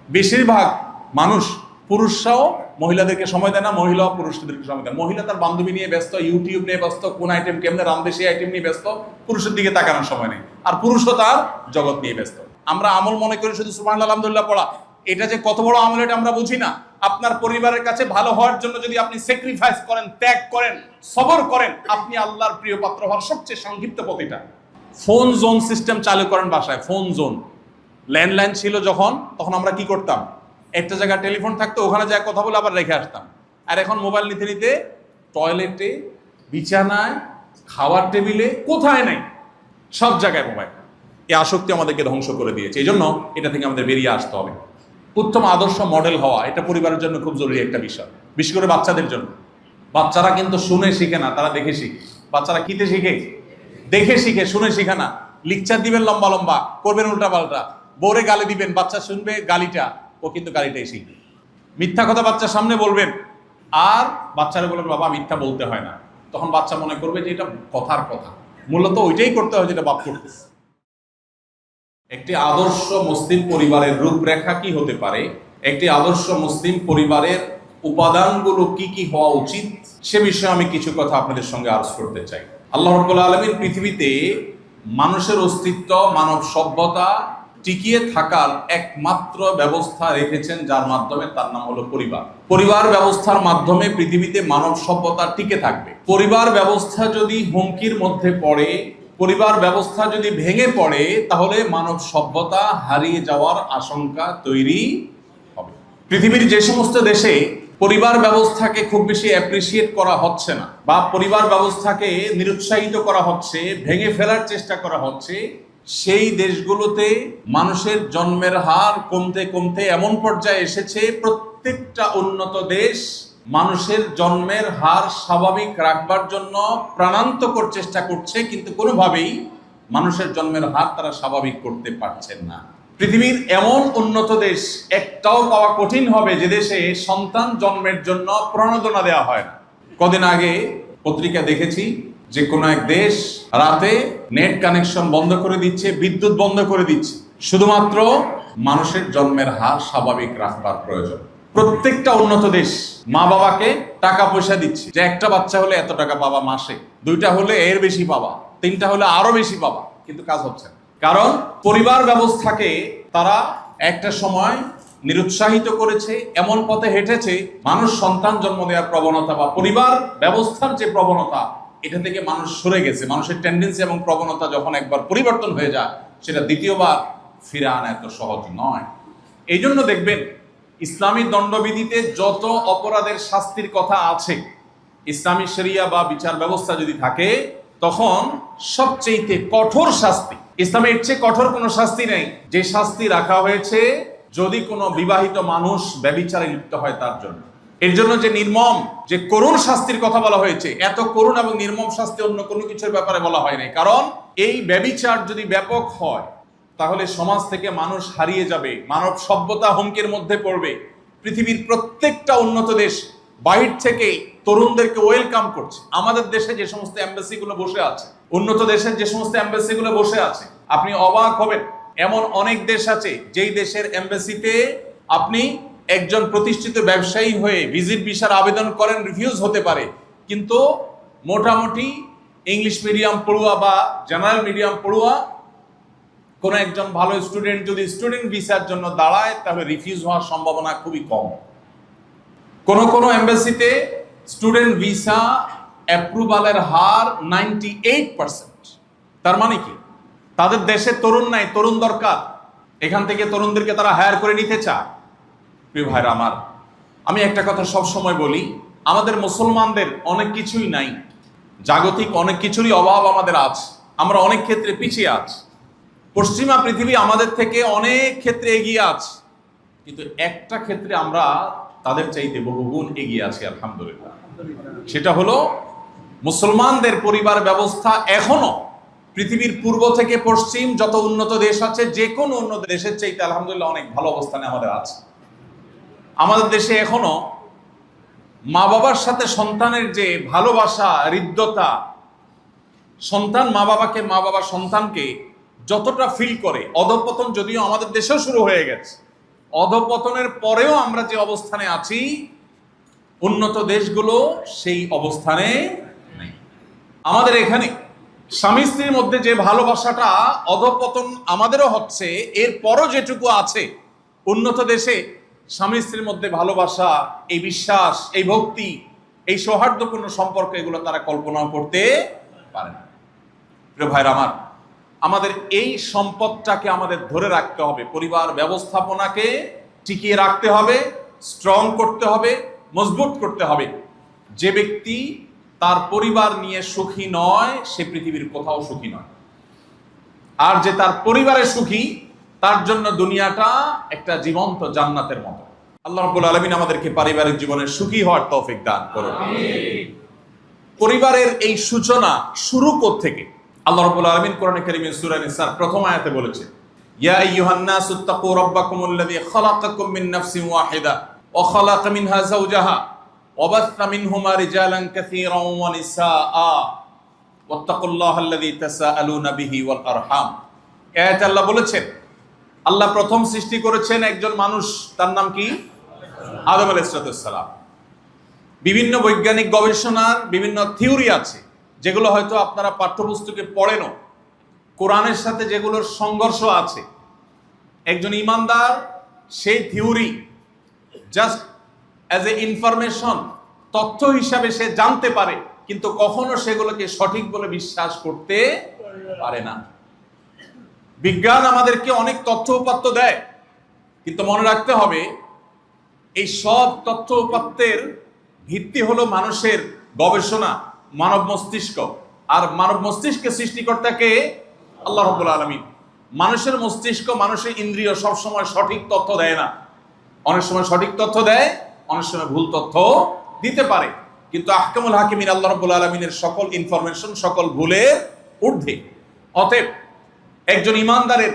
বেশিরভাগ মানুষ, পুরুষরাও মহিলাদেরকে সময় দেয় না, মহিলাও পুরুষদেরকে সময় দেয়। মহিলা তার বান্ধবী নিয়ে ব্যস্ত, ইউটিউব নিয়ে ব্যস্ত, কোন আইটেম কেমনে রান্ধে সেই আইটেম নিয়ে ব্যস্ত, পুরুষের দিকে তাকানোর সময় নেই। আর পুরুষও তার জগৎ নিয়ে ব্যস্ত। আমরা আমল মনে করি শুধু সুবহানাল্লাহ আলহামদুলিল্লাহ পড়া, এটা যে কত বড় আমল এটা আমরা বুঝি না। আপনার পরিবারের কাছে ভালো হওয়ার জন্য যদি আপনি স্যাক্রিফাইস করেন, ত্যাগ করেন, সবর করেন, আপনি আল্লাহর প্রিয় পাত্র হওয়ার সবচেয়ে সংক্ষিপ্ত পথটা। ফোন জোন সিস্টেম চালু করেন বাসায়, ফোন জোন। ল্যান্ডলাইন ছিল যখন, তখন আমরা কি করতাম, একটা জায়গায় টেলিফোন থাকতো, ওখানে যা কথা বলে আবার রেখে আসতাম। আর এখন মোবাইল নিতে নিতে টয়লেটে, বিছানায়, খাওয়ার টেবিলে, কোথায় নাই, সব জায়গায় মোবাইল। এই আসক্তি আমাদেরকে ধ্বংস করে দিয়েছে। এই জন্য এটা থেকে আমাদের বেরিয়ে আসতে হবে। উত্তম আদর্শ মডেল হওয়া, এটা পরিবারের জন্য খুব জরুরি একটা বিষয়, বিশেষ করে বাচ্চাদের জন্য। বাচ্চারা কিন্তু শুনে শিখে না, তারা দেখে শিখে। বাচ্চারা কিতে শিখে? দেখে শিখে, শুনে শিখে না। লেকচার দিবেন লম্বা লম্বা, করবেন উল্টা পাল্টা, বোরে গালি দিবেন, বাচ্চা শুনবে গালিটা, ও কিন্তু গালিটাই শিখবে। মিথ্যা কথা বাচ্চার সামনে বলবেন, আর বাচ্চারা বলবেন বাবা মিথ্যা বলতে হয় না। তখন বাচ্চা মনে করবে যে এটা কথার কথা, মূলত ওইটাই করতে হয় যেটা বাপ করতেছে। একটি আদর্শ মুসলিম পরিবারের রূপরেখা কি হতে পারে, একটি আদর্শ মুসলিম পরিবারের উপাদানগুলো কি কি হওয়া উচিত, সে বিষয়ে আমি কিছু কথা আপনাদের সঙ্গে আলোচ করতে চাই। আল্লাহ রাব্বুল আলামিন পৃথিবীতে মানুষের অস্তিত্ব, মানব সভ্যতা টিকিয়ে থাকার একমাত্র ব্যবস্থা রেখেছেন, যার মাধ্যমে, তার নাম হলো পরিবার। পরিবার ব্যবস্থার মাধ্যমে পৃথিবীতে মানব সভ্যতা টিকে থাকবে। পরিবার ব্যবস্থা যদি হুমকির মধ্যে পড়ে, পরিবার ব্যবস্থা যদি ভেঙে পড়ে, তাহলে মানব সভ্যতা হারিয়ে যাওয়ার আশঙ্কা তৈরি হবে। পৃথিবীর যে সমস্ত দেশে পরিবার ব্যবস্থাকে খুব বেশি অ্যাপ্রিসিয়েট করা হচ্ছে না, বা পরিবার ব্যবস্থাকে নিরুৎসাহিত করা হচ্ছে, ভেঙে ফেলার চেষ্টা করা হচ্ছে, সেই দেশগুলোতে মানুষের জন্মের হার কমতে কমতে এমন পর্যায়ে এসেছে, প্রত্যেকটা উন্নত দেশ মানুষের জন্মের হার স্বাভাবিক রাখবার জন্য প্রাণান্তকর চেষ্টা করছে, কিন্তু কোনোভাবেই মানুষের জন্মের হার তারা স্বাভাবিক করতে পারছেন না। পৃথিবীর এমন উন্নত দেশ একটাও পাওয়া কঠিন হবে যে দেশে সন্তান জন্মের জন্য প্রণোদনা দেওয়া হয় না। কদিন আগে পত্রিকা দেখেছি যে কোনো এক দেশ রাতে নেট কানেকশন বন্ধ করে দিচ্ছে, বিদ্যুৎ বন্ধ করে দিচ্ছে, শুধুমাত্র মানুষের জন্মের হার স্বাভাবিক রাখবার প্রয়োজন। প্রত্যেকটা উন্নত দেশ মা বাবাকে টাকা পয়সা দিচ্ছে, যে একটা বাচ্চা হলে এত টাকা পাবা মাসে, দুইটা হলে এর বেশি পাবা, তিনটা হলে আরো বেশি পাবা, কিন্তু কাজ হচ্ছে না। কারণ পরিবার ব্যবস্থাকে তারা একটা সময় নিরুৎসাহিত করেছে, এমন পথে হেঁটেছে, মানুষ সন্তান জন্ম দেওয়ার প্রবণতা বা পরিবার ব্যবস্থার যে প্রবণতা, এটা থেকে মানুষ সরে গেছে। মানুষের টেন্ডেন্সি এবং প্রবণতা যখন একবার পরিবর্তন হয়ে যায়, সেটা দ্বিতীয়বার ফিরে আনা এত সহজ নয়। এই জন্য দেখবেন ইসলামী দণ্ডবিধিতে যত অপরাধের শাস্তির কথা আছে, ইসলামী শরিয়া বা বিচার ব্যবস্থা যদি থাকে, তখন সবচেয়ে কঠোর শাস্তি, ইসলামের চেয়ে কঠোর কোনো শাস্তি নেই, যে শাস্তি রাখা হয়েছে যদি কোনো বিবাহিত মানুষ ব্যভিচারে লিপ্ত হয় তার জন্য। এর জন্য যে নির্মম, যে করুণ শাস্তির কথা বলা হয়েছে, এত করুণ এবং নির্মম শাস্তি অন্য কোনো কিছুর ব্যাপারে বলা হয় নাই। কারণ এই ব্যভিচার যদি ব্যাপক হয়, তাহলে সমাজ থেকে মানুষ হারিয়ে যাবে, মানব সভ্যতা হুমকির মধ্যে পড়বে। পৃথিবীর প্রত্যেকটা উন্নত দেশ বাহির থেকে তরুণদেরকে ওয়েলকাম করছে। আমাদের দেশে যে সমস্ত এম্বাসি গুলো বসে আছে, উন্নত দেশের যে সমস্ত এম্বাসি গুলো বসে আছে, আপনি অবাক হবেন, এমন অনেক দেশ আছে যেই দেশের এম্বাসিতে আপনি একজন প্রতিষ্ঠিত ব্যবসায়ী হয়ে ভিজিট ভিসার আবেদন করেন, রিফিউজ হতে পারে, কিন্তু মোটামুটি ইংলিশ মিডিয়াম পড়ুয়া বা জেনারেল মিডিয়াম পড়ুয়া কোন একজন ভালো স্টুডেন্ট যদি স্টুডেন্ট ভিসার জন্য দাঁড়ায়, তাহলে রিফিউজ হওয়ার সম্ভাবনা খুবই কম। কোন কোন এম্বাসিতে স্টুডেন্ট ভিসা অ্যাপ্রুভালের হার 98%। তার মানে কি, তাদের দেশে তরুণ নাই, তরুণ দরকার, এখান থেকে তরুণদেরকে তারা হায়ার করে নিতে চায়। প্রিয় ভাইরা আমার, আমি একটা কথা সব সময় বলি, আমাদের মুসলমানদের অনেক কিছুই নাই, জাগতিক অনেক কিছুরই অভাব আমাদের আছে, আমরা অনেক ক্ষেত্রে পিছিয়ে আছি। পশ্চিমা পৃথিবী আমাদের থেকে অনেক ক্ষেত্রে এগিয়ে আছে, কিন্তু একটা ক্ষেত্রে আমরা তাদের চাইতে বহুগুণ এগিয়ে আছি আলহামদুলিল্লাহ। সেটা হলো মুসলমানদের পরিবার ব্যবস্থা এখনো পৃথিবীর পূর্ব থেকে পশ্চিম যত উন্নত দেশ আছে, যে কোনো উন্নত দেশের চাইতে আলহামদুলিল্লাহ অনেক ভালো অবস্থানে আমাদের আছে। আমাদের দেশে এখনো মা বাবার সাথে সন্তানের যে ভালোবাসা, হৃদ্যতা, সন্তান মা বাবাকে, মা বাবা সন্তানকে যতটা ফিল করে, অধঃপতন যদিও আমাদের দেশেও শুরু হয়ে গেছে, অধপতনের পরেও আমরা যে অবস্থানে আছি, উন্নত দেশগুলো সেই অবস্থানে নেই। আমাদের এখানে স্বামী স্ত্রীর মধ্যে যে ভালোবাসাটা অধপতন আমাদেরও হচ্ছে, এরপরও যেটুকু আছে উন্নত দেশে স্বামী স্ত্রীর মধ্যে ভালোবাসা, এই বিশ্বাস, এই ভক্তি, এই সৌহার্দ্যপূর্ণ সম্পর্ক, এগুলো তারা কল্পনাও করতে পারে না। প্রিয় ভাইরা আমার, আমাদের এই সম্পদটাকে আমাদের ধরে রাখতে হবে, পরিবার ব্যবস্থাপনাকে টিকিয়ে রাখতে হবে, স্ট্রং করতে হবে, মজবুত করতে হবে। যে ব্যক্তি তার পরিবার নিয়ে সুখী নয়, সে পৃথিবীর কোথাও সুখী নয়। আর যে তার পরিবারে সুখী, তার জন্য দুনিয়াটা একটা জীবন্ত জান্নাতের মতো। আল্লাহ রাব্বুল আলামিন আমাদেরকে পারিবারিক জীবনে সুখী হওয়ার তৌফিক দান করুন। পরিবারের এই সূচনা শুরু কোত্থেকে? আল্লাহ রাব্বুল আলামিন কোরআনে কারীমে সূরা নিসার প্রথম আয়াতে বলেছেন, ইয়া আইয়ুহান নাসু তাকু রাব্বাকুমুল্লাযী খালাকাকুম মিন নাফসিন ওয়াহিদা ওয়া খালাকা মিনহা যাওজাহা ওয়া বাসসা মিনহুমা রিজালান কাসীরান ওয়া নিসাআ ওয়াত্তাকুল্লাহাল্লাযী তাসাআলুনা বিহি ওয়াল আরহাম। আয়াতে আল্লাহ বলেছেন, আল্লাহ প্রথম সৃষ্টি করেছেন একজন মানুষ, তার নাম কি? আদম আলাইহিস সালাম। বিভিন্ন বৈজ্ঞানিক গবেষণার বিভিন্ন থিওরি আছে, যেগুলো হয়তো আপনারা পাঠ্যপুস্তকে পড়েনও, কোরআনের সাথে যেগুলোর সংঘর্ষ আছে। একজন ইমানদার সেই theory just as a information, তথ্য হিসাবে সে জানতে পারে, কিন্তু কখনো সেগুলোকে সঠিক বলে বিশ্বাস করতে পারে না। বিজ্ঞান আমাদেরকে অনেক তথ্য উপাত্ত দেয়, কিন্তু মনে রাখতে হবে এই সব তথ্য উপাত্তের ভিত্তি হলো মানুষের গবেষণা, মানব মস্তিষ্ক। আর মানব মস্তিষ্কের সৃষ্টিকর্তাকে আল্লাহ রাব্বুল আলামিন। মানুষের মস্তিষ্ক, মানুষের ইন্দ্রিয় সবসময় সঠিক তথ্য দেয় না। অনেক সময় সঠিক তথ্য দেয়, অনেক সময় ভুল তথ্য দিতে পারে, কিন্তু আহকামুল হাকিমিন আল্লাহ রাব্বুল আলামিনের সকল ইনফরমেশন সকল ভুলের ঊর্ধ্বে। অতএব একজন ইমানদারের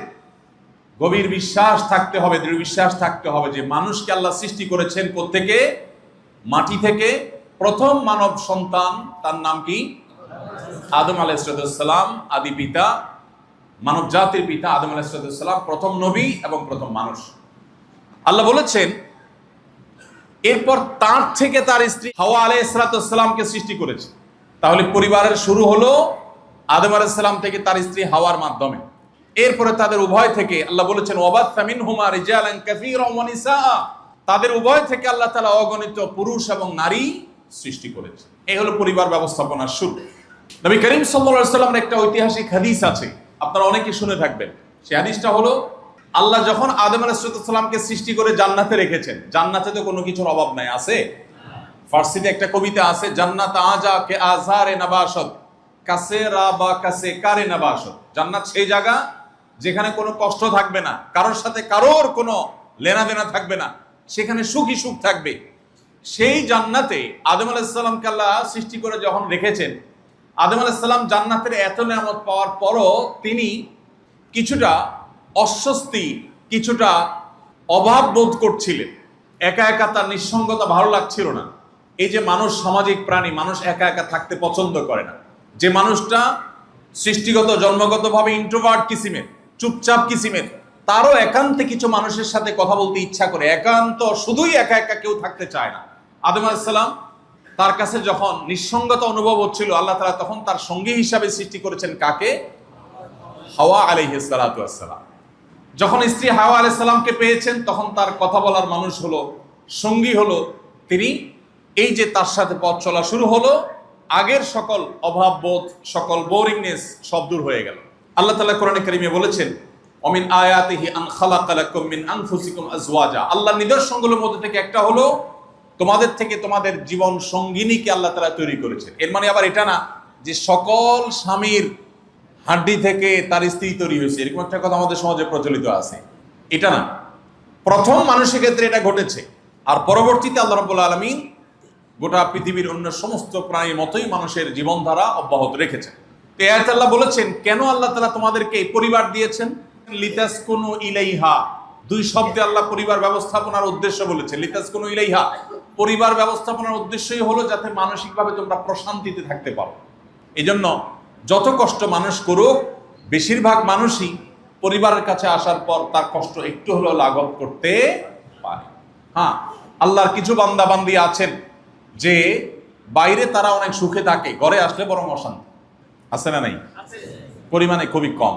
গভীর বিশ্বাস থাকতে হবে, দৃঢ় বিশ্বাস থাকতে হবে যে মানুষকে আল্লাহ সৃষ্টি করেছেন কোত্থেকে? মাটি থেকে। প্রথম মানব সন্তান, তার নাম কি? আদম আলাইহিস সালাম, আদি পিতা, মানব জাতির পিতা আদম আলাইহিস সালাম প্রথম নবী এবং প্রথম মানুষ। আল্লাহ বলেছেন এরপর তার থেকে তার স্ত্রী হাওয়া আলাইহিস সালামকে সৃষ্টি করেছে। তাহলে পরিবারের শুরু হলো আদম আলাইহিস সালাম থেকে তার স্ত্রী হাওয়ার মাধ্যমে। এরপরে তাদের উভয় থেকে আল্লাহ বলেছেন ওয়াবাসসা মিনহুমা রিজালান কাসীরান ওয়া নিসাআ, তাদের উভয় থেকে আল্লাহ তাআলা অগণিত পুরুষ এবং নারী সৃষ্টি করেছে। এই হলো পরিবার ব্যবস্থাপনার শুরু। নবী করিম সাল্লাল্লাহু আলাইহি ওয়াসাল্লামের একটা ঐতিহাসিক হাদিস আছে, আপনারা অনেকে শুনে থাকবেন। সেই হাদিসটা হলো, আল্লাহ যখন আদম আলাইহিস সালামকে সৃষ্টি করে জান্নাতে রেখেছেন, জান্নাতে তো কোনো কিছুর অভাব নাই, আছে? ফার্সিতে একটা কবিতা আছে, জান্নাত আজা কে আজারে নাবাশত কাসে রাবা কাসে কারে নাবাশত। জান্নাত সেই জায়গা যেখানে কোনো কষ্ট থাকবে না, কারোর সাথে কারোর কোনো লেনাদেনা থাকবে না, সেখানে সুখী সুখ থাকবে। সেই জান্নাতে আদম আলাইহিস সালামকে আল্লাহ সৃষ্টি করে যখন রেখেছেন, আদম আলাইহিস সালাম জান্নাতের এত নিয়ামত পাওয়ার পরও তিনি কিছুটা অস্বস্তি, কিছুটা অভাব বোধ করছিলেন। একা একা তার নিঃসঙ্গতা ভালো লাগছিল না। এই যে মানুষ সামাজিক প্রাণী, মানুষ একা একা থাকতে পছন্দ করে না। যে মানুষটা সৃষ্টিগত জন্মগতভাবে ইন্ট্রোভার্ট কিসিমের, চুপচাপ কিসিমের, তারও একান্তে কিছু মানুষের সাথে কথা বলতে ইচ্ছা করে, একান্ত শুধুই একা একা কেউ থাকতে চায় না। আদম আলাইহিস সালাম তার কাছে যখন নিঃসঙ্গতা অনুভব হচ্ছিল, আল্লাহ তাআলা তখন তার সঙ্গী হিসাবে সৃষ্টি করেছেন কাকে? হাওয়া আলাইহিস সালাতু ওয়াস সালাম। যখন স্ত্রী হাওয়া আলাইহিস সালামকে পেয়েছেন, তখন তার কথা বলার মানুষ হলো, সঙ্গী হলো তিনি। এই যে তার সাথে পথ চলা শুরু হলো, আগের সকল অভাব বোধ, সকল বোরিংনেস সব দূর হয়ে গেল। আল্লাহ তাআলা কোরআনে কারীমে বলেছেন, অমিন আয়াতিহি আন খালাকা লাকুম মিন আনফুসিকুম আজওয়াজা। আল্লাহর নিদর্শনগুলোর মধ্যে থেকে একটা হলো তোমাদের থেকে তোমাদের জীবন সঙ্গিনীকে আল্লাহ তাআলা তৈরি করেছেন। এর মানে আবার এটা না যে সকল স্বামীর হাড্ডি থেকে তার স্ত্রী তৈরি হয়েছে, এরকম একটা কথা আমাদের সমাজে প্রচলিত আছে। এটা না, প্রথম মানুষের ক্ষেত্রে এটা ঘটেছে, আর পরবর্তীতে আল্লাহ রাব্বুল আলামিন গোটা পৃথিবীর অন্য সমস্ত প্রাণীর মতোই মানুষের জীবনধারা অব্যাহত রেখেছেন। তো এই আয়াতে আল্লাহ বলেছেন কেন আল্লাহ তাআলা তোমাদেরকে এই পরিবার দিয়েছেন? লিতাসকুনু ইলাইহা। দুই শব্দে আল্লাহ পরিবার ব্যবস্থাপনার উদ্দেশ্য বলেছেন। লিতাসকুনু ইলাইহা, পরিবার ব্যবস্থাপনার উদ্দেশ্যই হলো যাতে মানসিকভাবে তোমরা প্রশান্তিতে থাকতে পারো। এজন্য যত কষ্ট মানুষ করুক, বেশিরভাগ মানুষই পরিবারের কাছে আসার পর তার কষ্ট একটু হলেও লাঘব করতে পারে। হ্যাঁ, আল্লাহর কিছু বান্দা বান্দি আছেন যে বাইরে তারা অনেক সুখে থাকে, ঘরে আসলে বরং অশান্তি। আছে না নাই? পরিমাণে খুবই কম,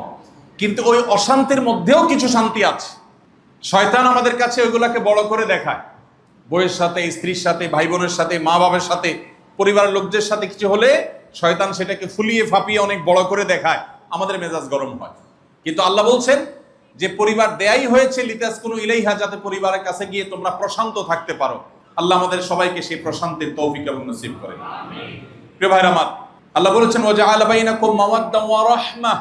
কিন্তু ওই অশান্তির মধ্যেও কিছু শান্তি আছে। শয়তান আমাদের কাছে ওইগুলাকে বড় করে দেখায়। বউয়ের সাথে, স্ত্রীর সাথে, ভাই বোনের সাথে, মা বাবার সাথে, পরিবারের লোকদের সাথে কিছু হলে শয়তান সেটাকে ফুলিয়ে ফাঁপিয়ে অনেক বড় করে দেখায়, আমাদের মেজাজ গরম হয়। কিন্তু আল্লাহ বলছেন যে পরিবার দেয়াই হয়েছে লিতাসকুনু ইলাইহা, যাতে পরিবারের কাছে গিয়ে তোমরা প্রশান্ত থাকতে পারো। আল্লাহ আমাদের সবাইকে সেই প্রশান্তির তৌফিক এবং নসিব করেন। প্রিয় ভাইরা আমার, আল্লাহ বলেছেন ওয়াজআলা বাইনাকুম মাওয়াদ্দাম ওয়া রাহমাহ,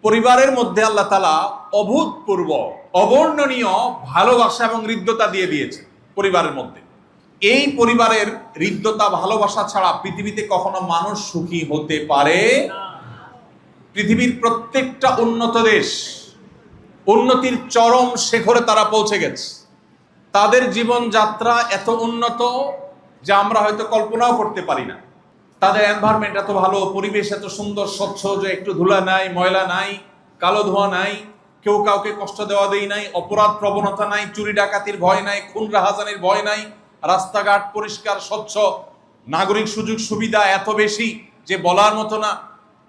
পরিবারের মধ্যে আল্লাহ তাআলা অভূতপূর্ব অবর্ণনীয় ভালোবাসা এবং হৃদ্যতা দিয়ে দিয়েছে পরিবারের মধ্যে। এই পরিবারের হৃদ্যতা ভালোবাসা ছাড়া পৃথিবীতে কখনো মানুষ সুখী হতে পারে না। পৃথিবীর প্রত্যেকটা উন্নত দেশ উন্নতির চরম শিখরে তারা পৌঁছে গেছে। তাদের জীবনযাত্রা এত উন্নত যা আমরা হয়তো কল্পনাও করতে পারি না। তাদের এনভায়রনমেন্ট এত ভালো, পরিবেশ এত সুন্দর স্বচ্ছ যে একটু ধুলা নাই, ময়লা নাই, কালো ধোঁয়া নাই, কেউ কাউকে কষ্ট দেওয়া দেই নাই, অপরাধ প্রবণতা নাই, চুরি ডাকাতির ভয় নাই, খুন রাহাজানির ভয় নাই, রাস্তাঘাট পরিষ্কার স্বচ্ছ, নাগরিক সুযোগ সুবিধা এত বেশি যে বলার মতো না।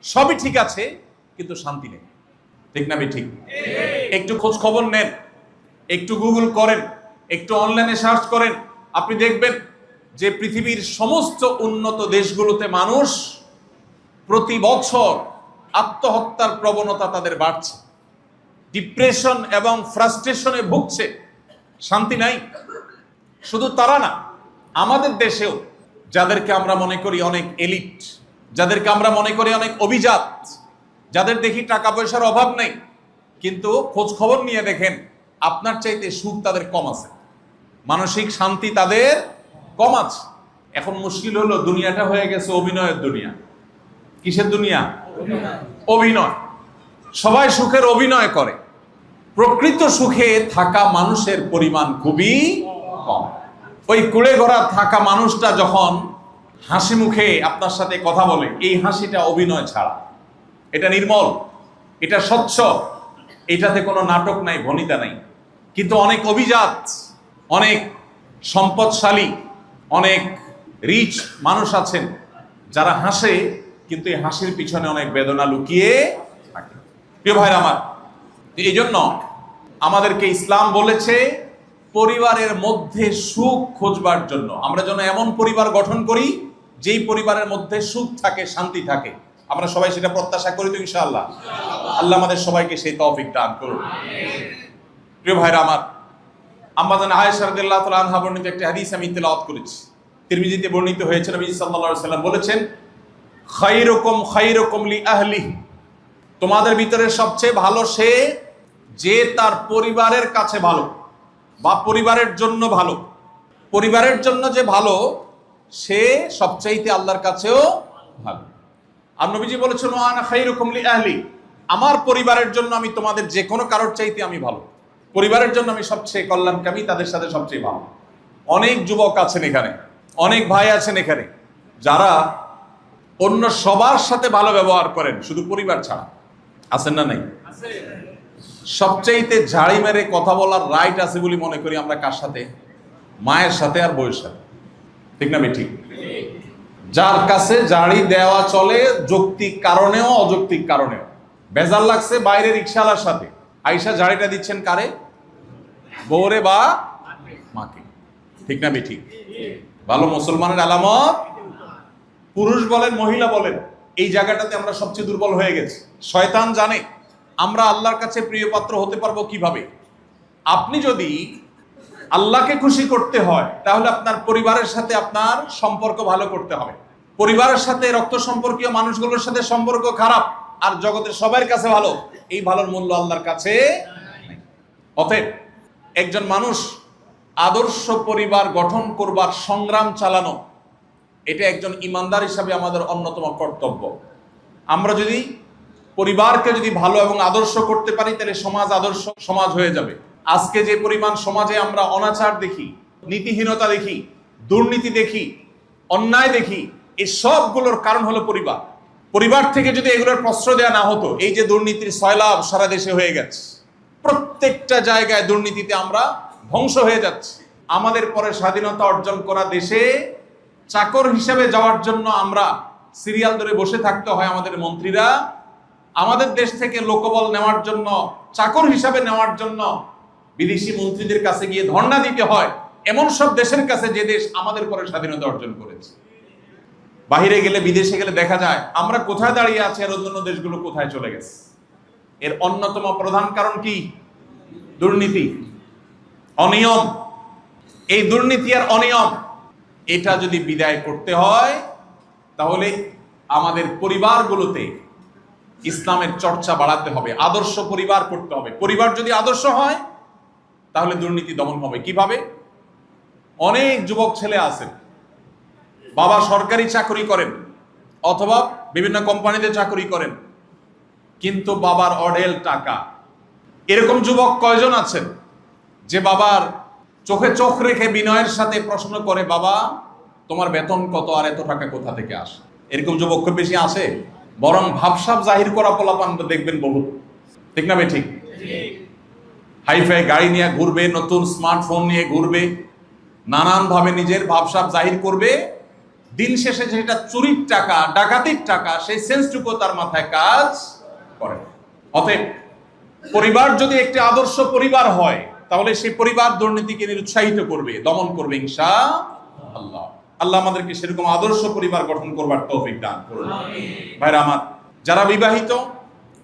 সবই ঠিক আছে, কিন্তু শান্তি নেই। ঠিক না? ঠিক। একটু খোঁজ খবর নেন, একটু গুগল করেন, একটু অনলাইনে সার্চ করেন, আপনি দেখবেন যে পৃথিবীর সমস্ত উন্নত দেশগুলোতে মানুষ প্রতি বছর আত্মহত্যার প্রবণতা তাদের বাড়ছে, ডিপ্রেশন এবং ফ্রাস্ট্রেশনে ভুগছে, শান্তি নাই। শুধু তারা না, আমাদের দেশেও যাদেরকে আমরা মনে করি অনেক এলিট, যাদেরকে আমরা মনে করি অনেক অভিজাত, যাদের দেখি টাকা পয়সার অভাব নেই, কিন্তু খোঁজ খবর নিয়ে দেখেন আপনার চাইতে সুখ তাদের কম আছে, মানসিক শান্তি তাদের কম আছে। এখন মুশকিল হলো দুনিয়াটা হয়ে গেছে অভিনয়ের দুনিয়া। কিসের দুনিয়া? অভিনয়। সবাই সুখের অভিনয় করে, প্রকৃত সুখে থাকা মানুষের পরিমাণ খুবই কম। ওই কুড়ে ঘোড়া থাকা মানুষটা যখন হাসি মুখে আপনার সাথে কথা বলে, এই হাসিটা অভিনয় ছাড়া, এটা নির্মল, এটা স্বচ্ছ, এটাতে কোনো নাটক নাই, ভনিতা নাই। কিন্তু অনেক অভিজাত, অনেক সম্পদশালী, অনেক রিচ মানুষ আছেন যারা হাসে, কিন্তু এই হাসির পিছনে অনেক বেদনা লুকিয়ে থাকে। প্রিয় ভাইরা আমার, এই জন্য আমাদেরকে ইসলাম বলেছে পরিবারের মধ্যে সুখ খোঁজবার জন্য আমরা যেন এমন পরিবার গঠন করি যেই পরিবারের মধ্যে সুখ থাকে, শান্তি থাকে। আমরা সবাই সেটা প্রত্যাশা করি তো ইনশাআল্লাহ? আল্লাহ আমাদের সবাইকে সেই তৌফিক দান করুন। প্রিয় ভাইরা আমার, আম্মা জান আয়েশা রাদিয়াল্লাহু তাআলা আনহা বর্ণিত একটি হাদিস আমি তেলাওয়াত করেছি, তিরমিজিতে বর্ণিত হয়েছে। নবী সাল্লাল্লাহু আলাইহি ওয়াসাল্লাম বলেছেন, খায়রুকুম খায়রুকুম লি আহলি, তোমাদের ভিতরে সবচেয়ে ভালো সে যে তার পরিবারের কাছে ভালো বা পরিবারের জন্য ভালো। পরিবারের জন্য যে ভালো সে সবচাইতে আল্লাহর কাছেও ভালো। আর নবীজি বলেছেন ওয়ানা খায়রুকুম লি আহলি, আমার পরিবারের জন্য আমি তোমাদের যে কোনো কারোর চাইতে আমি ভালো, পরিবারের জন্য আমি সবচেয়ে কল্যাণকামী, তাদের সাথে সবচেয়ে ভালো। অনেক যুবক আছেন এখানে, অনেক ভাই আছেন এখানে যারা অন্য সবার সাথে ভালো ব্যবহার করেন, শুধু পরিবার ছাড়া। আছেন না? নাই? সবচাইতে ঝাড়ি মেরে কথা বলার রাইট আছে বলে মনে করি আমরা কার সাথে? মায়ের সাথে আর বউয়ের সাথে। ঠিক না? ঠিক। যার কাছে ঝাড়ি দেওয়া চলে যৌক্তিক কারণেও অযৌক্তিক কারণেও। বেজার লাগছে বাইরে রিকশাওয়ালার সাথে, আইসা ঝাড়িটা দিচ্ছেন কারে? বউরে বা মাকে। ঠিক না? ঠিক। ভালো মুসলমানের আলামত, পুরুষ বলেন মহিলা বলেন, এই জায়গাটাতে আমরা সবচেয়ে দুর্বল হয়ে গেছি। শয়তান জানে আমরা আল্লাহর কাছে প্রিয় পাত্র হতে পারবো কিভাবে। আপনি যদি আল্লাহকে খুশি করতে হয় তাহলে আপনার পরিবারের সাথে আপনার সম্পর্ক ভালো করতে হবে। পরিবারের সাথে রক্ত সম্পর্কীয় মানুষগুলোর সাথে সম্পর্ক খারাপ আর জগতের সবার কাছে ভালো, এই ভালোর মূল্য আল্লাহর কাছে। অতএব একজন মানুষ আদর্শ পরিবার গঠন করবার সংগ্রাম চালানো, এটা একজন ইমানদার হিসাবে আমাদের অন্যতম কর্তব্য। আমরা যদি পরিবারকে যদি ভালো এবং আদর্শ করতে পারি তাহলে সমাজ আদর্শ সমাজ হয়ে যাবে। আজকে যে পরিমাণ সমাজে আমরা অনাচার দেখি, নীতিহীনতা দেখি, দুর্নীতি দেখি, অন্যায় দেখি, এই সবগুলোর কারণ হলো পরিবার। পরিবার থেকে যদি এগুলোর প্রশ্রয় দেওয়া না হতো, এই যে দুর্নীতির সয়লাভ সারা দেশে হয়ে গেছে, প্রত্যেকটা জায়গায় দুর্নীতিতে আমরা ধ্বংস হয়ে যাচ্ছে। আমাদের পরে স্বাধীনতা অর্জন করা দেশে চাকর হিসেবে যাওয়ার জন্য আমরা সিরিয়াল ধরে বসে থাকতে হয়। আমাদের মন্ত্রীরা আমাদের দেশ থেকে লোকবল নেওয়ার জন্য, চাকর হিসাবে নেওয়ার জন্য বিদেশি মন্ত্রীদের কাছে গিয়ে ধর্ণা দিতে হয়, এমন সব দেশের কাছে যে দেশ আমাদের পরে স্বাধীনতা অর্জন করেছে। বাহিরে গেলে, বিদেশে গেলে দেখা যায় আমরা কোথায় দাঁড়িয়ে আছি আর অন্যান্য দেশগুলো কোথায় চলে গেছে। এর অন্যতম প্রধান কারণ কি? দুর্নীতি, অনিয়ম। এই দুর্নীতি আর অনিয়ম, এটা যদি বিদায় করতে হয় তাহলে আমাদের পরিবারগুলোতে ইসলামের চর্চা বাড়াতে হবে, আদর্শ পরিবার করতে হবে। পরিবার যদি আদর্শ হয় তাহলে দুর্নীতি দমন হবে। কিভাবে? অনেক যুবক ছেলে আছেন, বাবা সরকারি চাকরি করেন অথবা বিভিন্ন কোম্পানিতে চাকরি করেন, কিন্তু বাবার অঢেল টাকা। এরকম যুবক কয়জন আছেন যে বাবার চোখে চোখ রেখে বিনয়ের সাথে প্রশ্ন করে, বাবা তোমার বেতন কত আর এত টাকা কোথা থেকে আসে? এরকম যুবক খুব বেশি আছে। বরং ভাবসাব জাহির করা পোলাপান দেখবেন বহুত, ঠিক না? ঠিক। হাইফাই গাড়ি নিয়ে ঘুরবে, নতুন স্মার্টফোন নিয়ে ঘুরবে, নানান ভাবে নিজের ভাবসাব জাহির করবে। দিন শেষে যেটা চুরির টাকা, ডাকাতির টাকা, সেই সেন্সটুকু তার মাথায় কাজ করে। অতএব পরিবার যদি একটি আদর্শ পরিবার হয় তাহলে সেই পরিবার দুর্নীতিকে নিরুৎসাহিত করবে, দমন করবে ইনশাআল্লাহ। আল্লাহ আমাদেরকে সেরকম আদর্শ পরিবার গঠন করবার তৌফিক দান করুন। ভাইরা আমার, যারা বিবাহিত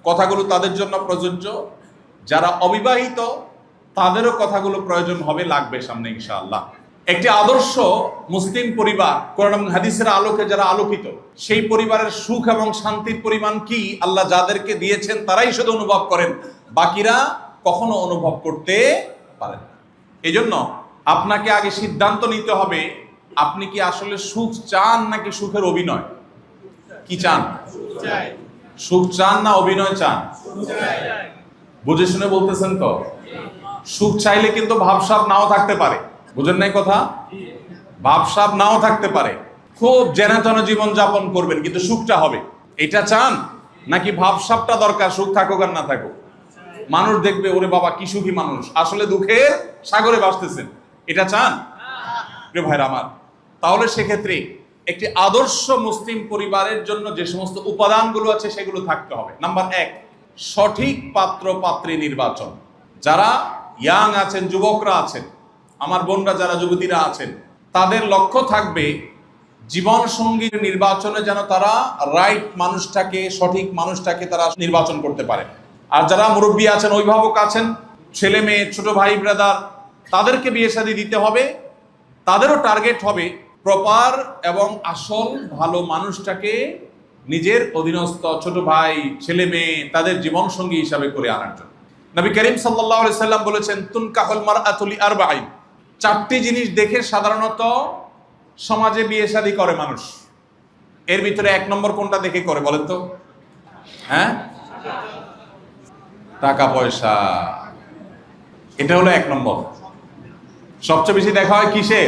কথাগুলো তাদের জন্য প্রযোজ্য, যারা অবিবাহিত তাদেরও কথাগুলো প্রয়োজন হবে, লাগবে সামনে ইনশাআল্লাহ। একটি আদর্শ মুসলিম পরিবার কোরআন এবং হাদিসের আলোকে যারা আলোকিত, সেই পরিবারের সুখ এবং শান্তির পরিমাণ কি আল্লাহ যাদেরকে দিয়েছেন তারাই শুধু অনুভব করেন, বাকিরা কখনো অনুভব করতে পারেন না। এই জন্য আপনাকে আগে সিদ্ধান্ত নিতে হবে, আপনি কি আসলে সুখ চান নাকি সুখের অভিনয়? কি চান? সুখ চান না অভিনয় চান? বুঝে শুনে বলতেছেন তো? সুখ চাইলে কিন্তু ভাবসাব নাও থাকতে পারে, বুঝেন নাই কথা? ভাবসাব নাও থাকতে পারে, খুব জেনেতন জীবন যাপন করবেন, কিন্তু সুখটা হবে। এটা চান নাকি ভাবসাবটা দরকার, সুখ থাকুক আর না থাকুক? মানুষ দেখবে, ওরে বাবা কি সুখী মানুষ, আসলে দুঃখের সাগরে ভাসতেছেন। এটা চান? প্রিয় ভাইরা আমার, তাহলে সেক্ষেত্রে একটি আদর্শ মুসলিম পরিবারের জন্য যে সমস্ত উপাদানগুলো আছে সেগুলো থাকতে হবে। নাম্বার 1, সঠিক পাত্র পাত্রী নির্বাচন। যারা ইয়াং আছেন, যুবকরা আছেন, আমার বোনরা যারা যুবতীরা আছেন, তাদের লক্ষ্য থাকবে জীবন সঙ্গীর নির্বাচনে যেন তারা রাইট মানুষটাকে, সঠিক মানুষটাকে তারা নির্বাচন করতে পারে। আর যারা মুরব্বী আছেন, অভিভাবক আছেন, ছেলে মেয়ে, ছোট ভাই ব্রাদার, তাদেরকে বিয়ে শাদী দিতে হবে। তাদেরও টার্গেট হবে প্রপার এবং আসল ভালো মানুষটাকে নিজের অধীনস্থ ছোট ভাই, ছেলে মেয়ে, তাদের জীবন সঙ্গী হিসাবে করে আনার জন্য। নবী করিম সাল্লাল্লাহু আলাইহি সাল্লাম বলেছেন, তুনকাহুল মারআতু লিআরবাঈন। 4টি জিনিস দেখে সাধারণত সমাজে বিয়ে শাদী করে মানুষ। এর ভিতরে 1 নম্বর কোনটা দেখে করে বলেন তো? হ্যাঁ, টাকা পয়সা। এটা হলো 1 নম্বর। সবচেয়ে বেশি দেখা হয় কিসে?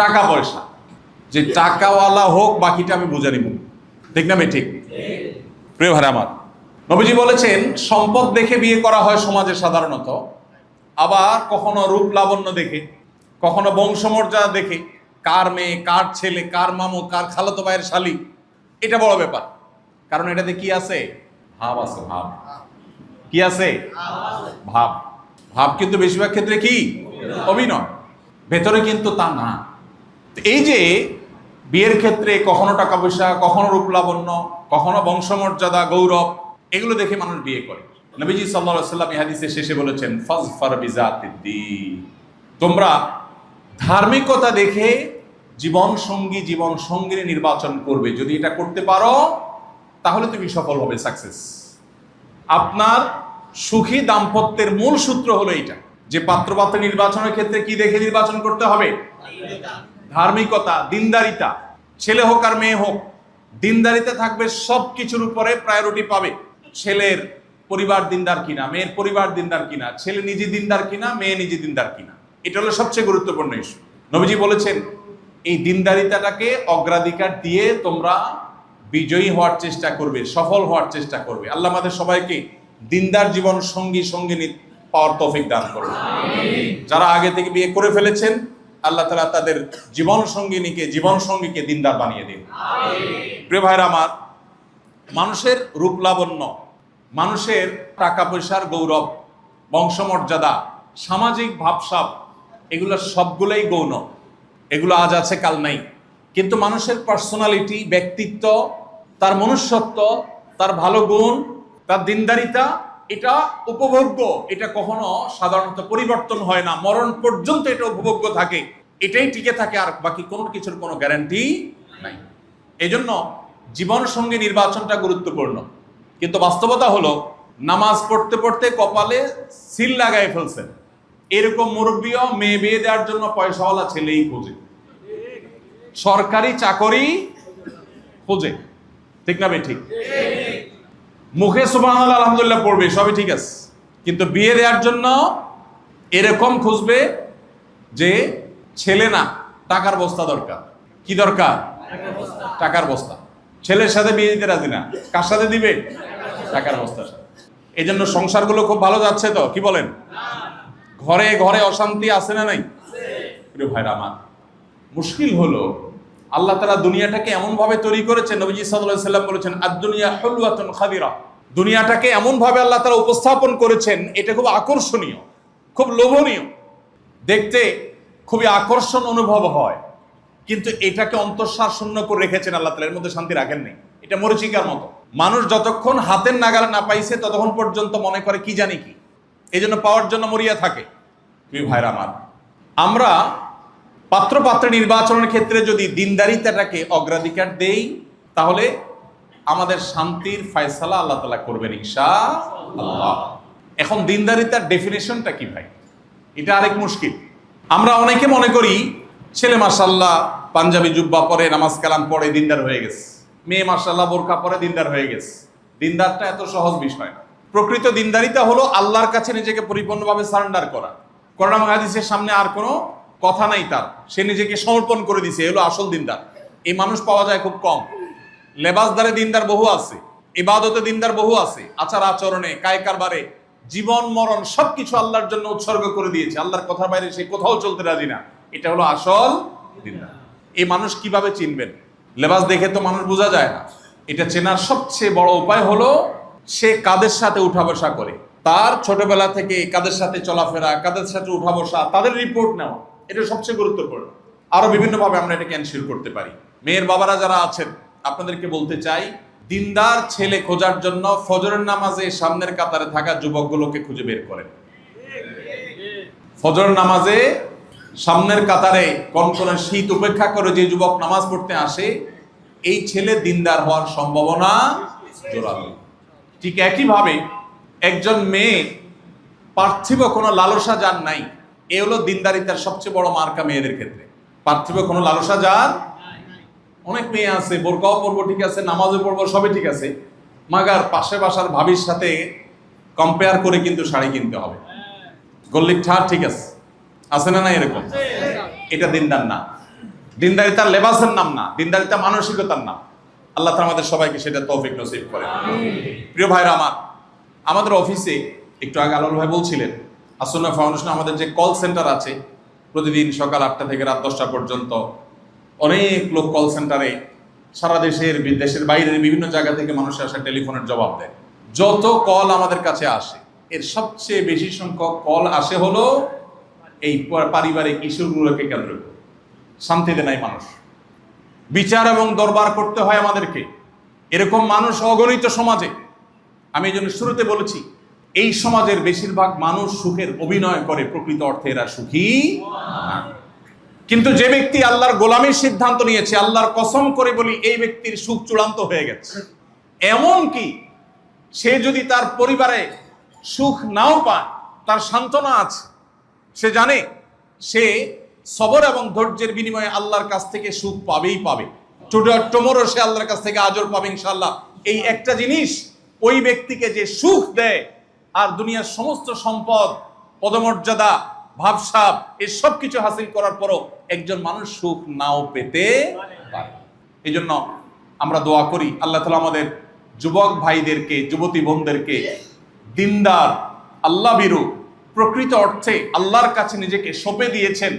টাকা পয়সা। যে টাকাওয়ালা হোক, বাকিটা আমি বুঝে নিব, ঠিক না? ঠিক। প্রিয় ভাই আমার, নবীজি বলেছেন সম্পদ দেখে বিয়ে করা হয় সমাজে সাধারণত, আবার কখনো রূপ লাবণ্য দেখে, কখনো বংশমর্যাদা দেখে, কার মেয়ে, কার ছেলে, কার মামু, কার খালাতো ভাইয়ের শালি, এটা বড় ব্যাপার। কারণ এটাতে কি আছে? ভাব আছে। ভাব কি আছে? ভাব। ভাব কিন্তু বেশিরভাগ ক্ষেত্রে কি? অভিনয়। ভেতরে কিন্তু তা না। এই যে বিয়ের ক্ষেত্রে কখনো টাকা পয়সা, কখনো রূপ লাবণ্য, কখনো বংশমর্যাদা, গৌরব, এগুলো দেখে মানুষ বিয়ে করে। নবীজি সাল্লাল্লাহু আলাইহি ওয়াসাল্লাম এই হাদিসে শেষে বলেছেন, ফাজফার বিজাতিদ্দীন। তোমরা ধার্মিকতা দেখে জীবন সঙ্গীর নির্বাচন করবে। যদি এটা করতে পারো তাহলে তুমি সফল হবে, সাকসেস। আপনার সুখী দাম্পত্যের মূল সূত্র হলো এটা, যে পাত্রপাত্র নির্বাচনের ক্ষেত্রে কি দেখে নির্বাচন করতে হবে? ধার্মিকতা, দিনদারিতা। ছেলে হোক আর মেয়ে হোক, দিনদারিতা থাকবে, সব কিছুর উপরে প্রায়োরিটি পাবে। ছেলের পরিবার দিনদার কিনা, মেয়ের পরিবার দিনদার কিনা, ছেলে নিজে দিনদার কিনা, মেয়ে নিজে দিনদার কিনা, এটা হলো সবচেয়ে গুরুত্বপূর্ণ ইস্যু। নবীজি বলেছেন এই দিনদারিতাটাকে অগ্রাধিকার দিয়ে তোমরা বিজয়ী হওয়ার চেষ্টা করবে, সফল হওয়ার চেষ্টা করবে। আল্লাহ আমাদের সবাইকে দিনদার জীবন সঙ্গী পাওয়ার তৌফিক দান করুন। যারা আগে থেকে বিয়ে করে ফেলেছেন, আল্লাহ তাআলা তাদের জীবন সঙ্গীকে দিনদার বানিয়ে দিন। প্রিয় ভাইরা আমার, মানুষের রূপ লাবণ্য, মানুষের টাকা পয়সার গৌরব, বংশমর্যাদা, সামাজিক ভাবসাব, এগুলো সবগুলোই গৌণ। এগুলো আজ আছে কাল নাই। কিন্তু মানুষের পার্সোনালিটি, ব্যক্তিত্ব, তার মনুষ্যত্ব, তার ভালো গুণ, তার দিনদারিতা, এটা উপভোগ্য। এটা কখনো সাধারণত পরিবর্তন হয় না, মরণ পর্যন্ত এটা উপভোগ্য থাকে, এটাই টিকে থাকে, আর বাকি কোনো কিছুর কোনো গ্যারান্টি নাই। এই জন্য জীবন সঙ্গী নির্বাচনটা গুরুত্বপূর্ণ। কিন্তু বাস্তবতা হলো, নামাজ পড়তে পড়তে কপালে সিল লাগাই ফেলছেন, এরকম মুরব্বীও মেয়ে বিয়ে দেওয়ার জন্য পয়সাওয়ালা ছেলেই খোঁজে, সরকারি চাকরি খোঁজে, ঠিক না? ঠিক। মুখে সুবহানাল্লাহ আলহামদুলিল্লাহ পড়বে, সবই ঠিক আছে, কিন্তু বিয়ে দেওয়ার জন্য এরকম খুঁজবে যে ছেলে না, টাকার বস্তা দরকার। কি দরকার? টাকার বস্তা। ছেলের সাথে বিয়ে দিতে রাজি না, কার সাথে দিবে? টাকার বস্তার সাথে। এই জন্য সংসারগুলো খুব ভালো যাচ্ছে তো, কি বলেন? ঘরে ঘরে অশান্তি আছে না নাই? প্রিয় ভাইরা আমার, মুশকিল হলো আল্লাহ তাআলা দুনিয়াটাকে এমন ভাবে তৈরি করেছেন, নবীজি সাল্লাল্লাহু আলাইহি ওয়াসাল্লাম বলেছেন, আদ-দুনিয়া হুলওয়াতুন খাদিরা। দুনিয়াটাকে এমন ভাবে আল্লাহ তাআলা উপস্থাপন করেছেন, এটা খুব আকর্ষণীয়, খুব লোভনীয়, দেখতে খুবই আকর্ষণ অনুভব হয়, কিন্তু এটাকে অন্তঃসার শূন্য করে রেখেছেন আল্লাহ তাআলা, এর মধ্যে শান্তি রাখেননি। এটা মরিচিকার মতো, মানুষ যতক্ষণ হাতের নাগালে না পাইছে ততক্ষণ পর্যন্ত মনে করে কি জানি কি, এই জন্য পাওয়ার জন্য মরিয়া থাকে। প্রিয় ভাইরা আমার, আমরা পাত্র পাত্রী নির্বাচনের ক্ষেত্রে যদি দিনদারিতাটাকে অগ্রাধিকার দেই, তাহলে আমাদের শান্তির ফয়সালা আল্লাহ তাআলা করবেন ইনশাআল্লাহ। এখন দিনদারিতার ডেফিনেশনটা কি ভাই? এটা আরেক মুশকিল। আমরা অনেকে মনে করি ছেলে মাশাআল্লাহ পাঞ্জাবি জুব্বা পরে, নামাজ কালাম পড়ে দিনদার হয়ে গেছে, মেয়ে মাশাআল্লাহ বোরকা পরে দিনদার হয়ে গেছে। দিনদারটা এত সহজ বিষয় না। প্রকৃত দিনদারিতা হলো আল্লাহর কাছে নিজেকে পরিপূর্ণভাবে সারেন্ডার করা। কোরআন এবং হাদিসের সামনে আর কোনো কথা নাই তার, সে নিজেকে সমর্পণ করে দিছে, এগুলো আসল দিনদার। এই মানুষ পাওয়া যায় খুব কম। লেবাসদারে দিনদার বহু আছে, ইবাদতে দিনদার বহু আছে, আচার আচরণে, কায় কারবারে, জীবন মরণ সবকিছু আল্লাহর জন্য উৎসর্গ করে দিয়েছে, আল্লাহর কথার বাইরে সে কোথাও চলতে রাজি না। এটা হলো আসল দিনদার। এই মানুষ কিভাবে চিনবেন? লেবাস দেখে তো মানুষ বোঝা যায় না। এটা চেনার সবচেয়ে বড় উপায় হলো সে কাদের সাথে উঠা বসা করে, তার ছোটবেলা থেকে কাদের সাথে চলাফেরা, কাদের সাথে উঠা বসা, তাদের রিপোর্ট নেওয়া, এটা সবচেয়ে গুরুত্বপূর্ণ। আরো বিভিন্নভাবে আমরা এটাকে এনশিওর করতে পারি। মেয়ের বাবারা যারা আছেন, আপনাদেরকে বলতে চাই, দিনদার ছেলে খোঁজার জন্য ফজরের নামাজে সামনের কাতারে থাকা যুবকগুলোকে খুঁজে বের করেন। ফজর নামাজে সামনের কাতারে কনকনে শীত উপেক্ষা করে যে যুবক নামাজ পড়তে আসে, এই ছেলে দিনদার হওয়ার সম্ভাবনা জোরালো। ঠিক একইভাবে একজন মেয়ে পার্থিব কোনো লালসা যার নাই, এ হলো দিনদারিতার সবচেয়ে বড় মার্কা মেয়েদের ক্ষেত্রে। পার্থিব কোনো লালসা যার, অনেক মেয়ে আছে বোরকাও পরবো ঠিক আছে, নামাজও পড়বো, সবই ঠিক আছে, মাগার পাশে বাসার ভাবির সাথে কম্পেয়ার করে কিন্তু শাড়ি কিনতে হবে, গল্লিক ঠার ঠিক আছে না? না এরকম, এটা দিনদার না। দিনদারিতা লেবাসের নাম না, দিনদারিতা মানসিকতার নাম। আল্লাহ তাআলা আমাদের সবাইকে সেটা তৌফিক নসিব করে। প্রিয় ভাইরা আমার, আমাদের অফিসে একটু আগে আলাল ভাই বলছিলেন, আসুন্নাহ ফাউন্ডেশন আমাদের যে কল সেন্টার আছে, প্রতিদিন সকাল 8টা থেকে রাত 10টা পর্যন্ত অনেক লোক কল সেন্টারে সারা দেশের, দেশের বাইরের বিভিন্ন জায়গা থেকে মানুষ আসে, টেলিফোনের জবাব দেয়। যত কল আমাদের কাছে আসে, এর সবচেয়ে বেশি সংখ্যক কল আসে হলো এই পারিবারিক ইস্যুগুলোকে কেন্দ্র করে। শান্তিতে নাই মানুষ, বিচার এবং দরবার করতে হয় আমাদেরকে। এরকম মানুষ অগণিত সমাজে। আমি এই জন্য শুরুতে বলেছি, এই সমাজের বেশিরভাগ মানুষ সুখের অভিনয় করে, প্রকৃত অর্থে এরা সুখী না। কিন্তু যে ব্যক্তি আল্লাহর গোলামীর সিদ্ধান্ত নিয়েছে, আল্লাহর কসম করে বলি, এই ব্যক্তির সুখ চূড়ান্ত হয়ে গেছে। এমন কি সে যদি তার পরিবারে সুখ নাও পায়, তার সান্ত্বনা আছে, সে জানে সে সবর এবং ধৈর্যের বিনিময়ে আল্লাহর কাছ থেকে সুখ পাবেই পাবে। টুমোরও সে আল্লাহর কাছ থেকে আজর পাবে ইনশাআল্লাহ। এই একটা জিনিস ওই ব্যক্তিকে যে সুখ দেয়, আর দুনিয়ার সমস্ত সম্পদ, পদমর্যাদা, ভাবসাব, এই সব কিছু হাসিল করার পরও একজন মানুষ সুখ নাও পেতে পারে। এই জন্য আমরা দোয়া করি, আল্লাহ তাআলা আমাদের যুবক ভাইদেরকে, যুবতী বোনদেরকে দিনদার, আল্লাহ ভীরু, প্রকৃত অর্থে আল্লাহর কাছে নিজেকে সঁপে দিয়েছেন,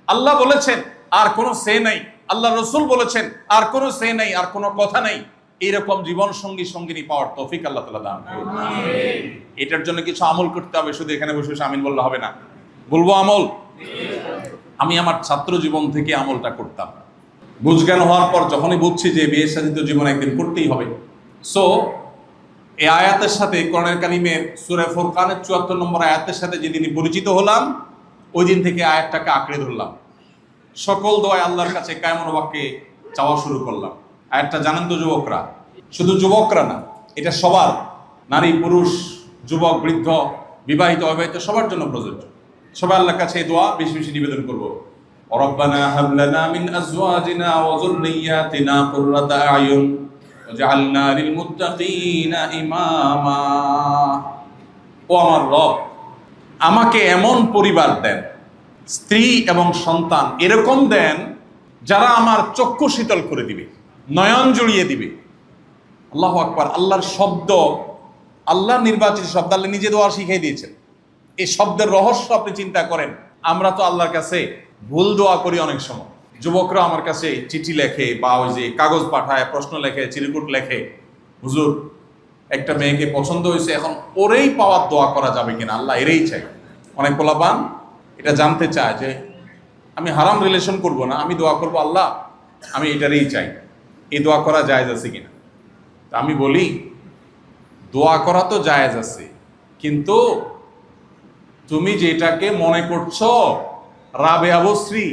আল্লাহ বলেছেন আর কোনো সে নাই, আল্লাহ রসুল বলেছেন আর কোনো সে নাই, আর কোনো কথা নাই, এইরকম জীবন সঙ্গী সঙ্গিনী পাওয়ার তৌফিক আল্লাহ তাআলা দান করুন। এটার জন্য কিছু আমল করতে হবে, শুধু এখানে বসে বসে আমিন বললে হবে না। বলবো আমল। আমি আমার ছাত্র জীবন থেকে আমলটা করতাম, বুঝজ্ঞান হওয়ার পর যখনই বুঝছি যে বিয়ে শাদিত জীবন একদিন করতেই হবে, সো এই আয়াতের সাথে কোরআনুল কারীমের সূরা ফুরকানের ৭৪ নম্বর আয়াতের সাথে যেদিন পরিচিত হলাম, ওই দিন থেকে আয়াতটাকে আঁকড়ে ধরলাম। সকল দোয়া আল্লাহর কাছে কায়মন বাক্যে চাওয়া শুরু করলাম। আয়াতটা জানেন তো যুবকরা? শুধু যুবকরা না, এটা সবার, নারী পুরুষ যুবক বৃদ্ধ বিবাহিত অবিবাহিত সবার জন্য প্রযোজ্য। সবাই আল্লাহর কাছে এই দোয়া বেশি বেশি নিবেদন করব। রব্বানা হাব লানা মিন আজওয়াজিনা ওয়া যুররিয়্যাতিনা কুররাতা আয়ুন ওয়াজআলনা লিল মুত্তাকিনা ইমামা। ও আমার রব, আমাকে এমন পরিবার দেন, স্ত্রী এবং সন্তান এরকম দেন যারা আমার চক্ষু শীতল করে দিবে, নয়ন জুড়িয়ে দিবে। আল্লাহু আকবার। আল্লাহর শব্দ, আল্লাহ নির্বাচিত শব্দ, আল্লাহ নিজে দোয়া শিখিয়ে দিয়েছেন। এই শব্দের রহস্য আপনি চিন্তা করেন। আমরা তো আল্লাহর কাছে ভুল দোয়া করি অনেক সময়। যুবকরা আমার কাছে চিঠি লেখে বা ওই যে কাগজ পাঠায়, প্রশ্ন লেখে, চিরকুট লেখে, হুজুর একটা মেয়েকে পছন্দ হয়েছে, এখন ওরেই পাওয়ার দোয়া করা যাবে কিনা, আল্লাহ এরেই চাই। অনেক পোলাপান এটা জানতে চায় যে আমি হারাম রিলেশন করব না, আমি দোয়া করব আল্লাহ আমি এটারই চাই, এই দোয়া করা জায়েজ আছে কিনা। তা আমি বলি দোয়া করা তো জায়েজ আছে, কিন্তু তুমি যেটাকে মনে করছো রাবেয়া বস্রী,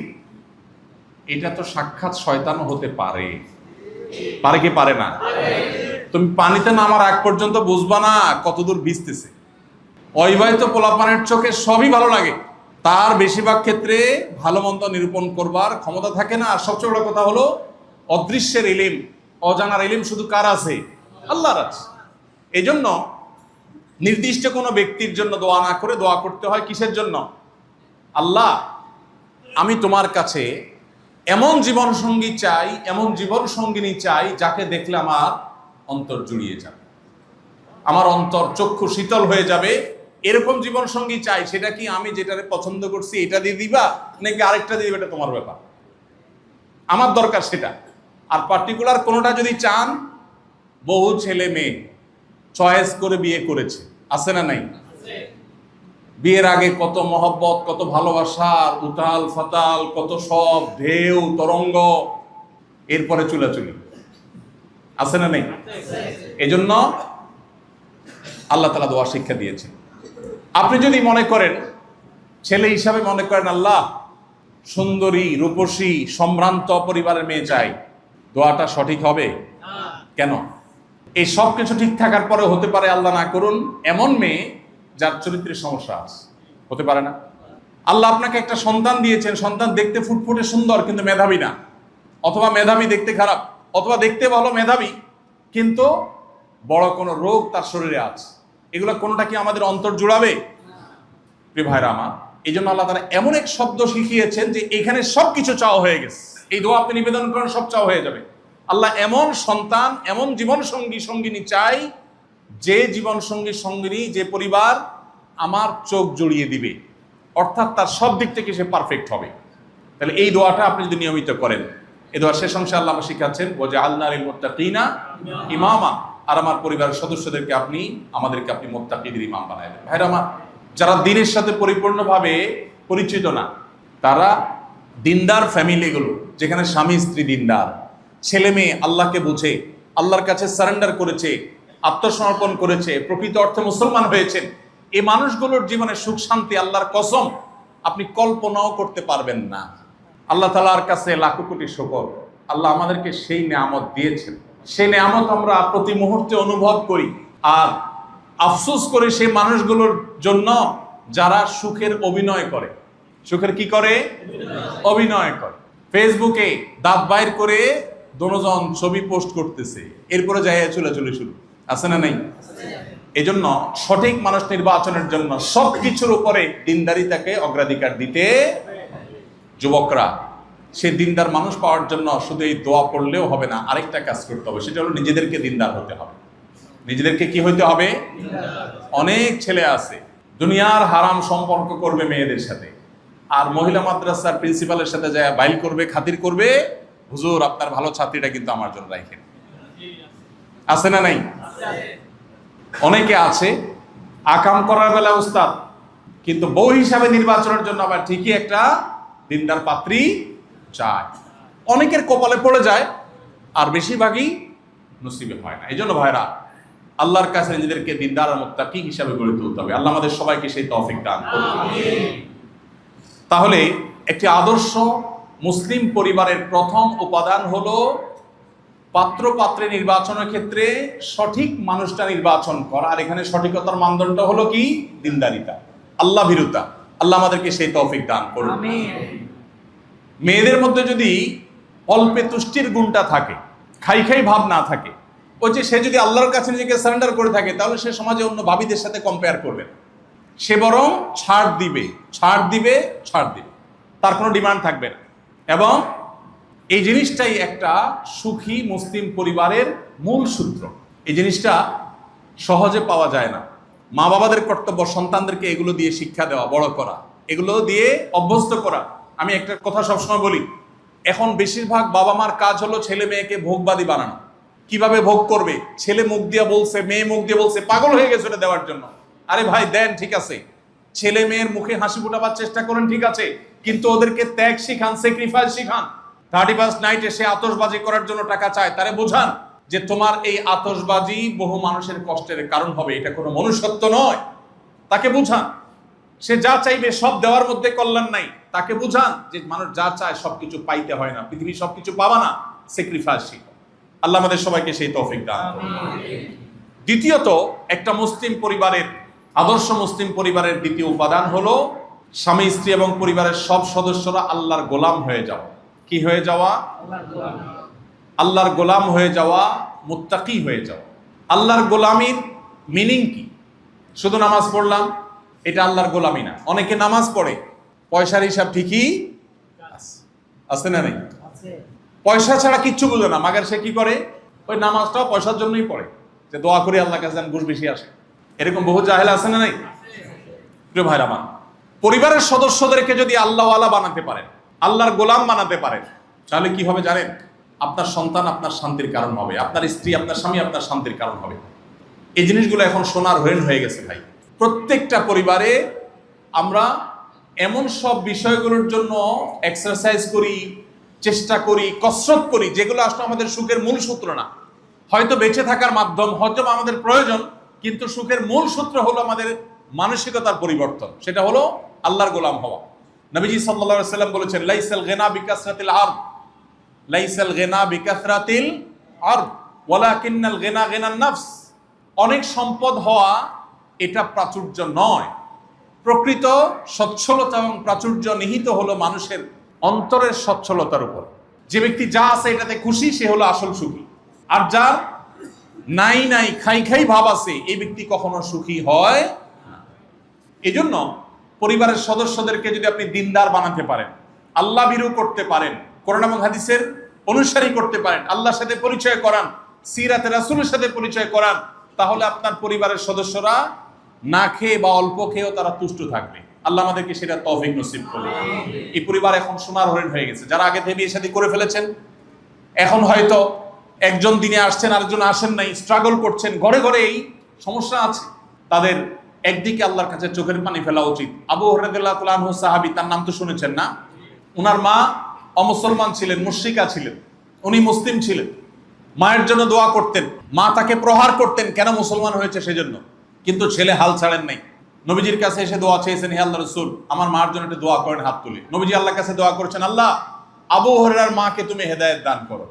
এটা তো সাক্ষাৎ শয়তান হতে পারে। পারে কি পারে না? তুমি পানিতে নামার আগ পর্যন্ত বুঝবা না কতদূর ভিজতেছে। অবিবাহিত পোলাপানের চোখে সবই ভালো লাগে, তার বেশিরভাগ ক্ষেত্রে ভালো মন্দ নিরূপণ করবার ক্ষমতা থাকে না। আর সবচেয়ে বড় কথা হলো অদৃশ্যের ইলিম, অজানার ইলিম শুধু কার আছে? আল্লাহর আছে। এই জন্য নির্দিষ্ট কোনো ব্যক্তির জন্য দোয়া না করে দোয়া করতে হয় কিসের জন্য? আল্লাহ আমি তোমার কাছে এমন জীবন সঙ্গী চাই, এমন জীবন সঙ্গিনী চাই যাকে দেখলে আমার অন্তর জুড়িয়ে যাবে, আমার অন্তর চক্ষু শীতল হয়ে যাবে, এরকম জীবন সঙ্গী চাই। সেটা কি আমি যেটারে পছন্দ করছি এটা দিয়ে দিবা নাকি আরেকটা দিয়ে দিবা, এটা তোমার ব্যাপার, আমার দরকার সেটা। আর পার্টিকুলার কোনোটা যদি চান, বহু ছেলে মেয়ে চয়েস করে বিয়ে করেছে, আছে না নাই? বিয়ের আগে কত মহব্বত, কত ভালোবাসার উতাল ফাতাল, কত সব ঢেউ তরঙ্গ, এরপরে চুলাচুলি, আছে না নেই? এজন্য আল্লাহ তাআলা দোয়া শিক্ষা দিয়েছে। আপনি যদি মনে করেন, ছেলে হিসাবে মনে করেন আল্লাহ সুন্দরী রূপসী সম্ভ্রান্ত পরিবারের মেয়ে চাই, দোয়াটা সঠিক হবে? কেন? এই সব কিছু ঠিক থাকার পরে হতে পারে আল্লাহ না করুন এমন মেয়ে যার চরিত্রের সমস্যা আছে, হতে পারে না? আল্লাহ আপনাকে একটা সন্তান দিয়েছেন, সন্তান দেখতে ফুটফুটে সুন্দর কিন্তু মেধাবী না, অথবা মেধাবী দেখতে খারাপ, অথবা দেখতে ভালো মেধাবী কিন্তু বড় কোনো রোগ তার শরীরে আছে। এগুলো কোনোটা কি আমাদের অন্তর জুড়াবে? প্রিয় ভাইরা আমার, এই জন্য আল্লাহ তাআলা এমন এক শব্দ শিখিয়েছেন যে এখানে সবকিছু চাওয়া হয়ে গেছে। এই দোয়া আপনি নিবেদন করেন, সব চাওয়া হয়ে যাবে। আল্লাহ এমন সন্তান, এমন জীবন সঙ্গী সঙ্গিনী চাই, যে জীবন সঙ্গী সঙ্গিনী, যে পরিবার আমার চোখ জড়িয়ে দিবে, অর্থাৎ তার সব দিক থেকে সে পারফেক্ট হবে। তাহলে এই দোয়াটা আপনি যদি নিয়মিত করেন, এই দোয়ার শেষ অংশে আল্লাহ আমাকে শিখাচ্ছেন ওয়াজআলনা লিল মুত্তাকিনা ইমামা, আর আমার পরিবারের সদস্যদেরকে আপনি, আমাদেরকে আপনি মুত্তাকিদের ইমাম বানায় দেন। ভাইরা আমার, যারা দ্বীনের সাথে পরিপূর্ণভাবে পরিচিত না, তারা দিনদার ফ্যামিলিগুলো, যেখানে স্বামী স্ত্রী দিনদার, ছেলে মেয়ে আল্লাহকে বুঝে, আল্লাহর কাছে সারেন্ডার করেছে, আত্মসমর্পণ করেছে, প্রকৃত অর্থে মুসলমান হয়েছেন, এই মানুষগুলোর জীবনে সুখ শান্তি আল্লাহর কসম আপনি কল্পনাও করতে পারবেন না। আল্লাহ তাআলার কাছে লাখো কোটি শুকর, আল্লাহ আমাদেরকে সেই নিয়ামত দিয়েছেন। সেই নিয়ামত আমরা প্রতি মুহূর্তে অনুভব করি, আর আফসোস করে সেই মানুষগুলোর জন্য যারা সুখের অভিনয় করে। সুখের কি করে? অভিনয় করে। ফেসবুকে দাঁত বাইর করে দোনোজন ছবি পোস্ট করতেছে, এরপরে যাই চুলাচুলি শুরু, আছে না নাই? এই জন্য সঠিক মানুষ নির্বাচনের জন্য সবকিছুর উপরে দিনদারিতাকে অগ্রাধিকার দিতে, যুবকরা সে দিনদার মানুষ পাওয়ার জন্য শুধু এই দোয়া পড়লেও হবে না, আরেকটা কাজ করতে হবে, সেটা হলো নিজেদেরকে দিনদার হতে হবে। নিজেদেরকে কি হইতে হবে? অনেক ছেলে আছে দুনিয়ার হারাম সম্পর্ক করবে মেয়েদের সাথে, আর মহিলা মাদ্রাসার প্রিন্সিপালের সাথে যায় বাইল করবে, খাতির করবে, হুজুর আপনার ভালো ছাত্রীটা কিন্তু আমার জন্য রাখেন। আছে না নাই? অনেকে আছে আকাম করার বেলা উস্তাদ, কিন্তু বউ হিসাবে নির্বাচনের জন্য আবার ঠিকই একটা দিনদার পাত্রী চায়। অনেকের কপালে পড়ে যায়, আর বেশিরভাগই নসিবে হয় না। এই জন্য ভাইরা, আল্লাহর কাছে নিজেদেরকে দিনদার আর মুত্তাকি হিসাবে গড়ে তুলতে হবে। আল্লাহ আমাদের সবাইকে সেই তৌফিক দান করুন। তাহলে একটি আদর্শ মুসলিম পরিবারের প্রথম উপাদান হলো পাত্র পাত্রে নির্বাচনের ক্ষেত্রে সঠিক মানুষটা নির্বাচন করা। আর এখানে সঠিকতার মানদণ্ড হলো কি? দিনদারিতা, আল্লাহ ভীরুতা। আল্লাহ আমাদেরকে সেই তৌফিক দান করুন। মেয়েদের মধ্যে যদি অল্পে তুষ্টির গুণটা থাকে, খাই খাই ভাব না থাকে, ওই যে সে যদি আল্লাহর কাছে নিজেকে সারেন্ডার করে থাকে, তাহলে সে সমাজে অন্য ভাবিদের সাথে কম্পেয়ার করবে না। সে বরং ছাড় দিবে, ছাড় দিবে, ছাড় দিবে, তার কোনো ডিমান্ড থাকবে না। এবং এই জিনিসটাই একটা সুখী মুসলিম পরিবারের মূল সূত্র। এই জিনিসটা সহজে পাওয়া যায় না। মা বাবাদের কর্তব্য সন্তানদেরকে এগুলো দিয়ে শিক্ষা দেওয়া, বড় করা, এগুলো দিয়ে অভ্যস্ত করা। আমি একটা কথা সবসময় বলি, এখন বেশিরভাগ বাবা মার কাজ হলো ছেলে মেয়েকে ভোগবাদী বানানো। কিভাবে ভোগ করবে? ছেলে মুখ দিয়ে বলছে, মেয়ে মুখ দিয়ে বলছে, পাগল হয়ে গেছে ওটা দেওয়ার জন্য। আরে ভাই দেন, ঠিক আছে, ছেলে মেয়ের মুখে হাসি ফোটাবার চেষ্টা করেন, ঠিক আছে, কিন্তু ওদেরকে ত্যাগ শিখান, স্যাক্রিফাইস শিখান। 31st নাইটে সে আতশবাজি করার জন্য টাকা চায়, তারে বোঝান যে তোমার এই আতশবাজি বহু মানুষের কষ্টের কারণ হবে, এটা কোনো মনুষ্যত্ব নয়। তাকে বুঝান সে যা চাইবে সব দেওয়ার মধ্যে কল্যাণ নাই। তাকে বুঝান যে মানুষ যা চায় সবকিছু পাইতে হয় না, পৃথিবী সবকিছু পাবা না, স্যাক্রিফাইস শিখো। আল্লাহ আমাদের সবাইকে সেই তৌফিক দান করুন। দ্বিতীয়ত, একটা মুসলিম পরিবারের, আদর্শ মুসলিম পরিবারের দ্বিতীয় উপাদান হলো স্বামী স্ত্রী এবং পরিবারের সব সদস্যরা আল্লাহর গোলাম হয়ে যাওয়া। কি হয়ে যাওয়া? আল্লাহর গোলাম হয়ে যাওয়া, মুত্তাকি হয়ে যাওয়া। আল্লাহর গোলামির মিনিং কি? শুধু নামাজ পড়লাম এটা আল্লাহর গোলামি না। অনেকে নামাজ পড়ে, পয়সার হিসাব ঠিকই আছে না নাই? পয়সা ছাড়া কিচ্ছু বুঝে না, মাগার সে কি করে? ওই নামাজটাও পয়সার জন্যই পড়ে, যে দোয়া করি আল্লাহ কাছে যেন ঘুষ বেশি আসে। এরকম বহু জাহেল আছে না নাই? প্রিয় ভাইরা আমার, পরিবারের সদস্যদেরকে যদি আল্লাহওয়ালা বানাতে পারেন, আল্লাহর গোলাম বানাতে পারেন, তাহলে কি হবে জানেন? আপনার সন্তান আপনার শান্তির কারণ হবে, আপনার স্ত্রী, আপনার স্বামী আপনার শান্তির কারণ হবে। এই জিনিসগুলো এখন সোনার হরিণ হয়ে গেছে ভাই। প্রত্যেকটা পরিবারে আমরা এমন সব বিষয়গুলোর জন্য এক্সারসাইজ করি, চেষ্টা করি, কসরত করি, যেগুলো আসলে আমাদের সুখের মূল সূত্র না। হয়তো বেঁচে থাকার মাধ্যম, হয়তো আমাদের প্রয়োজন, কিন্তু সুখের মূল সূত্র হলো আমাদের মানসিকতার পরিবর্তন। সেটা হলো আল্লাহর গোলাম হওয়া। নবীজি সাল্লাল্লাহু আলাইহি ওয়াসাল্লাম বলেছেন, লাইসাল গিনা বিকাসরাতিল আরদ, লাইসাল গিনা বিকাসরাতিল আরদ ওয়ালাকিন্নাল গিনা গিনান নফস। অনেক সম্পদ হওয়া এটা প্রাচুর্য নয়। প্রকৃত সচ্ছলতা এবং প্রাচুর্য নিহিত হলো মানুষের অন্তরের সচ্ছলতার উপর। যে ব্যক্তি যা আছে এটাতে খুশি, সে হলো আসল সুখী। আর যার নাই নাই খাই খাই ভাব আছে, এই ব্যক্তি কখনো সুখী হয় না। এই জন্য পরিবারের সদস্যদেরকে যদি আপনি দিনদার বানাতে পারেন, আল্লাহ ভীরু করতে পারেন, কোরআন এবং হাদিসের অনুসারী করতে পারেন, আল্লাহর সাথে পরিচয় করান, সিরাতে রাসূলের সাথে পরিচয় করান, তাহলে আপনার পরিবারের সদস্যরা না খেয়ে বা অল্প খেয়েও তারা তুষ্ট থাকবে। আল্লাহ আমাদেরকে সেটা তৌফিক নসিব করুন। এই পরিবার এখন সোনার হরিণ হয়ে গেছে। যারা আগে থেকে বিয়ে শাদী করে ফেলেছেন, এখন হয়তো একজন দিনে আসছেন, আরেকজন আসেন নাই, স্ট্রাগল করছেন, ঘরে ঘরে এই সমস্যা আছে, তাদের একদিকে আল্লাহর কাছে চোখের পানি ফেলা উচিত। আবু হুরায়রা রাদিয়াল্লাহু আনহু সাহাবী, তার নাম তো শুনেছেন না? উনার মা অমুসলমান ছিলেন, মুশরিকা ছিলেন, উনি মুসলিম ছিলেন। মায়ের জন্য দোয়া করতেন, মা তাকে প্রহার করতেন কেন মুসলমান হয়েছে সেজন্য, কিন্তু ছেলে হাল ছাড়েন নাই। নবীজির কাছে এসে দোয়া চেয়েছেন, হে আল্লাহর রাসূল আমার মার জন্য একটু দোয়া করেন, হাত তুলে। নবীজি আল্লাহর কাছে দোয়া করেছেন, আল্লাহ আবু হুরায়রার মাকে তুমি হেদায়েত দান করো।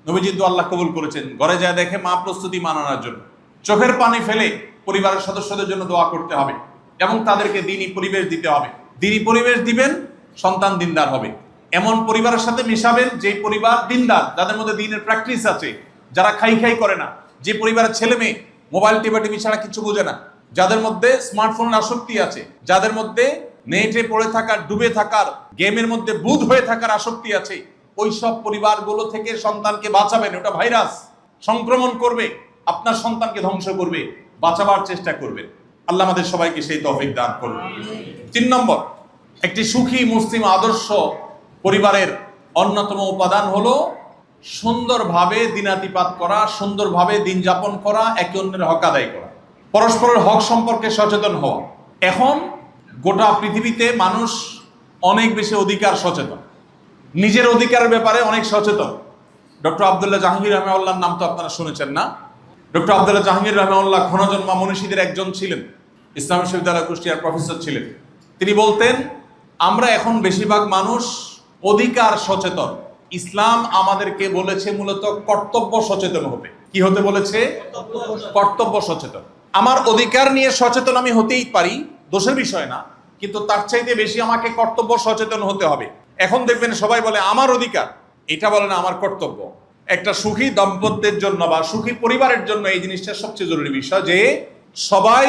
নবীজি দোয়া আল্লাহ কবুল করেছেন। ঘরে যায় দেখে মা প্রস্তুতি মানানোর জন্য। চোখের পানি ফেলে পরিবারের সদস্যদের জন্য দোয়া করতে হবে এবং তাদেরকে দ্বীনি পরিবেশ দিতে হবে। দ্বীনি পরিবেশ দিবেন, সন্তান দিনদার হবে। এমন পরিবারের সাথে মিশাবেন যে পরিবার দিনদার, যাদের মধ্যে দ্বীনের প্র্যাকটিস আছে, যারা খাই খাই করে না, যে পরিবারের ছেলে মেয়ে মোবাইল টিভি ছাড়া কিছু বোঝে না, যাদের মধ্যে স্মার্টফোনের আসক্তি আছে, যাদের মধ্যে নেটে পড়ে থাকার, ডুবে থাকার, গেমের মধ্যে বুঁদ হয়ে থাকার আসক্তি আছে, ওই সব পরিবারগুলো থেকে সন্তানকে বাঁচাবেন। ওটা ভাইরাস, সংক্রমণ করবে, আপনার সন্তানকে ধ্বংস করবে। বাঁচাবার চেষ্টা করবেন। আল্লাহ আমাদের সবাইকে সেই তৌফিক দান করুন। 3 নম্বর, একটি সুখী মুসলিম আদর্শ পরিবারের অন্যতম উপাদান হলো সুন্দরভাবে দিনাতিপাত করা, সুন্দরভাবে দিন যাপন করা, একে অন্যের হক আদায় করা, পরস্পরের হক সম্পর্কে সচেতন হওয়া। এখন গোটা পৃথিবীতে মানুষ অনেক বেশি অধিকার সচেতন, নিজের অধিকারের ব্যাপারে অনেক সচেতন। ডক্টর আব্দুল্লাহ জাহাঙ্গীর রহমাউল্লাহর নাম তো আপনারা শুনেছেন না? ডক্টর আব্দুল্লাহ জাহাঙ্গীর রহমাউল্লাহ ক্ষণজন্মা মনীষীদের একজন ছিলেন, ইসলামী বিশ্ববিদ্যালয় কুষ্টিয়ার প্রফেসর ছিলেন। তিনি বলতেন, আমরা এখন বেশিরভাগ মানুষ অধিকার সচেতন, ইসলাম আমাদেরকে বলেছে মূলত কর্তব্য সচেতন হতে। কি হতে বলেছে? কর্তব্য সচেতন। আমার অধিকার নিয়ে সচেতন আমি হতেই পারি, দোষের বিষয় না, কিন্তু তার চাইতে বেশি আমাকে কর্তব্য সচেতন হতে হবে। এখন দেখবেন সবাই বলে আমার অধিকার, এটা বলে না আমার কর্তব্য। একটা সুখী দাম্পত্যের জন্য বা সুখী পরিবারের জন্য এই জিনিসটা সবচেয়ে জরুরি বিষয় যে সবাই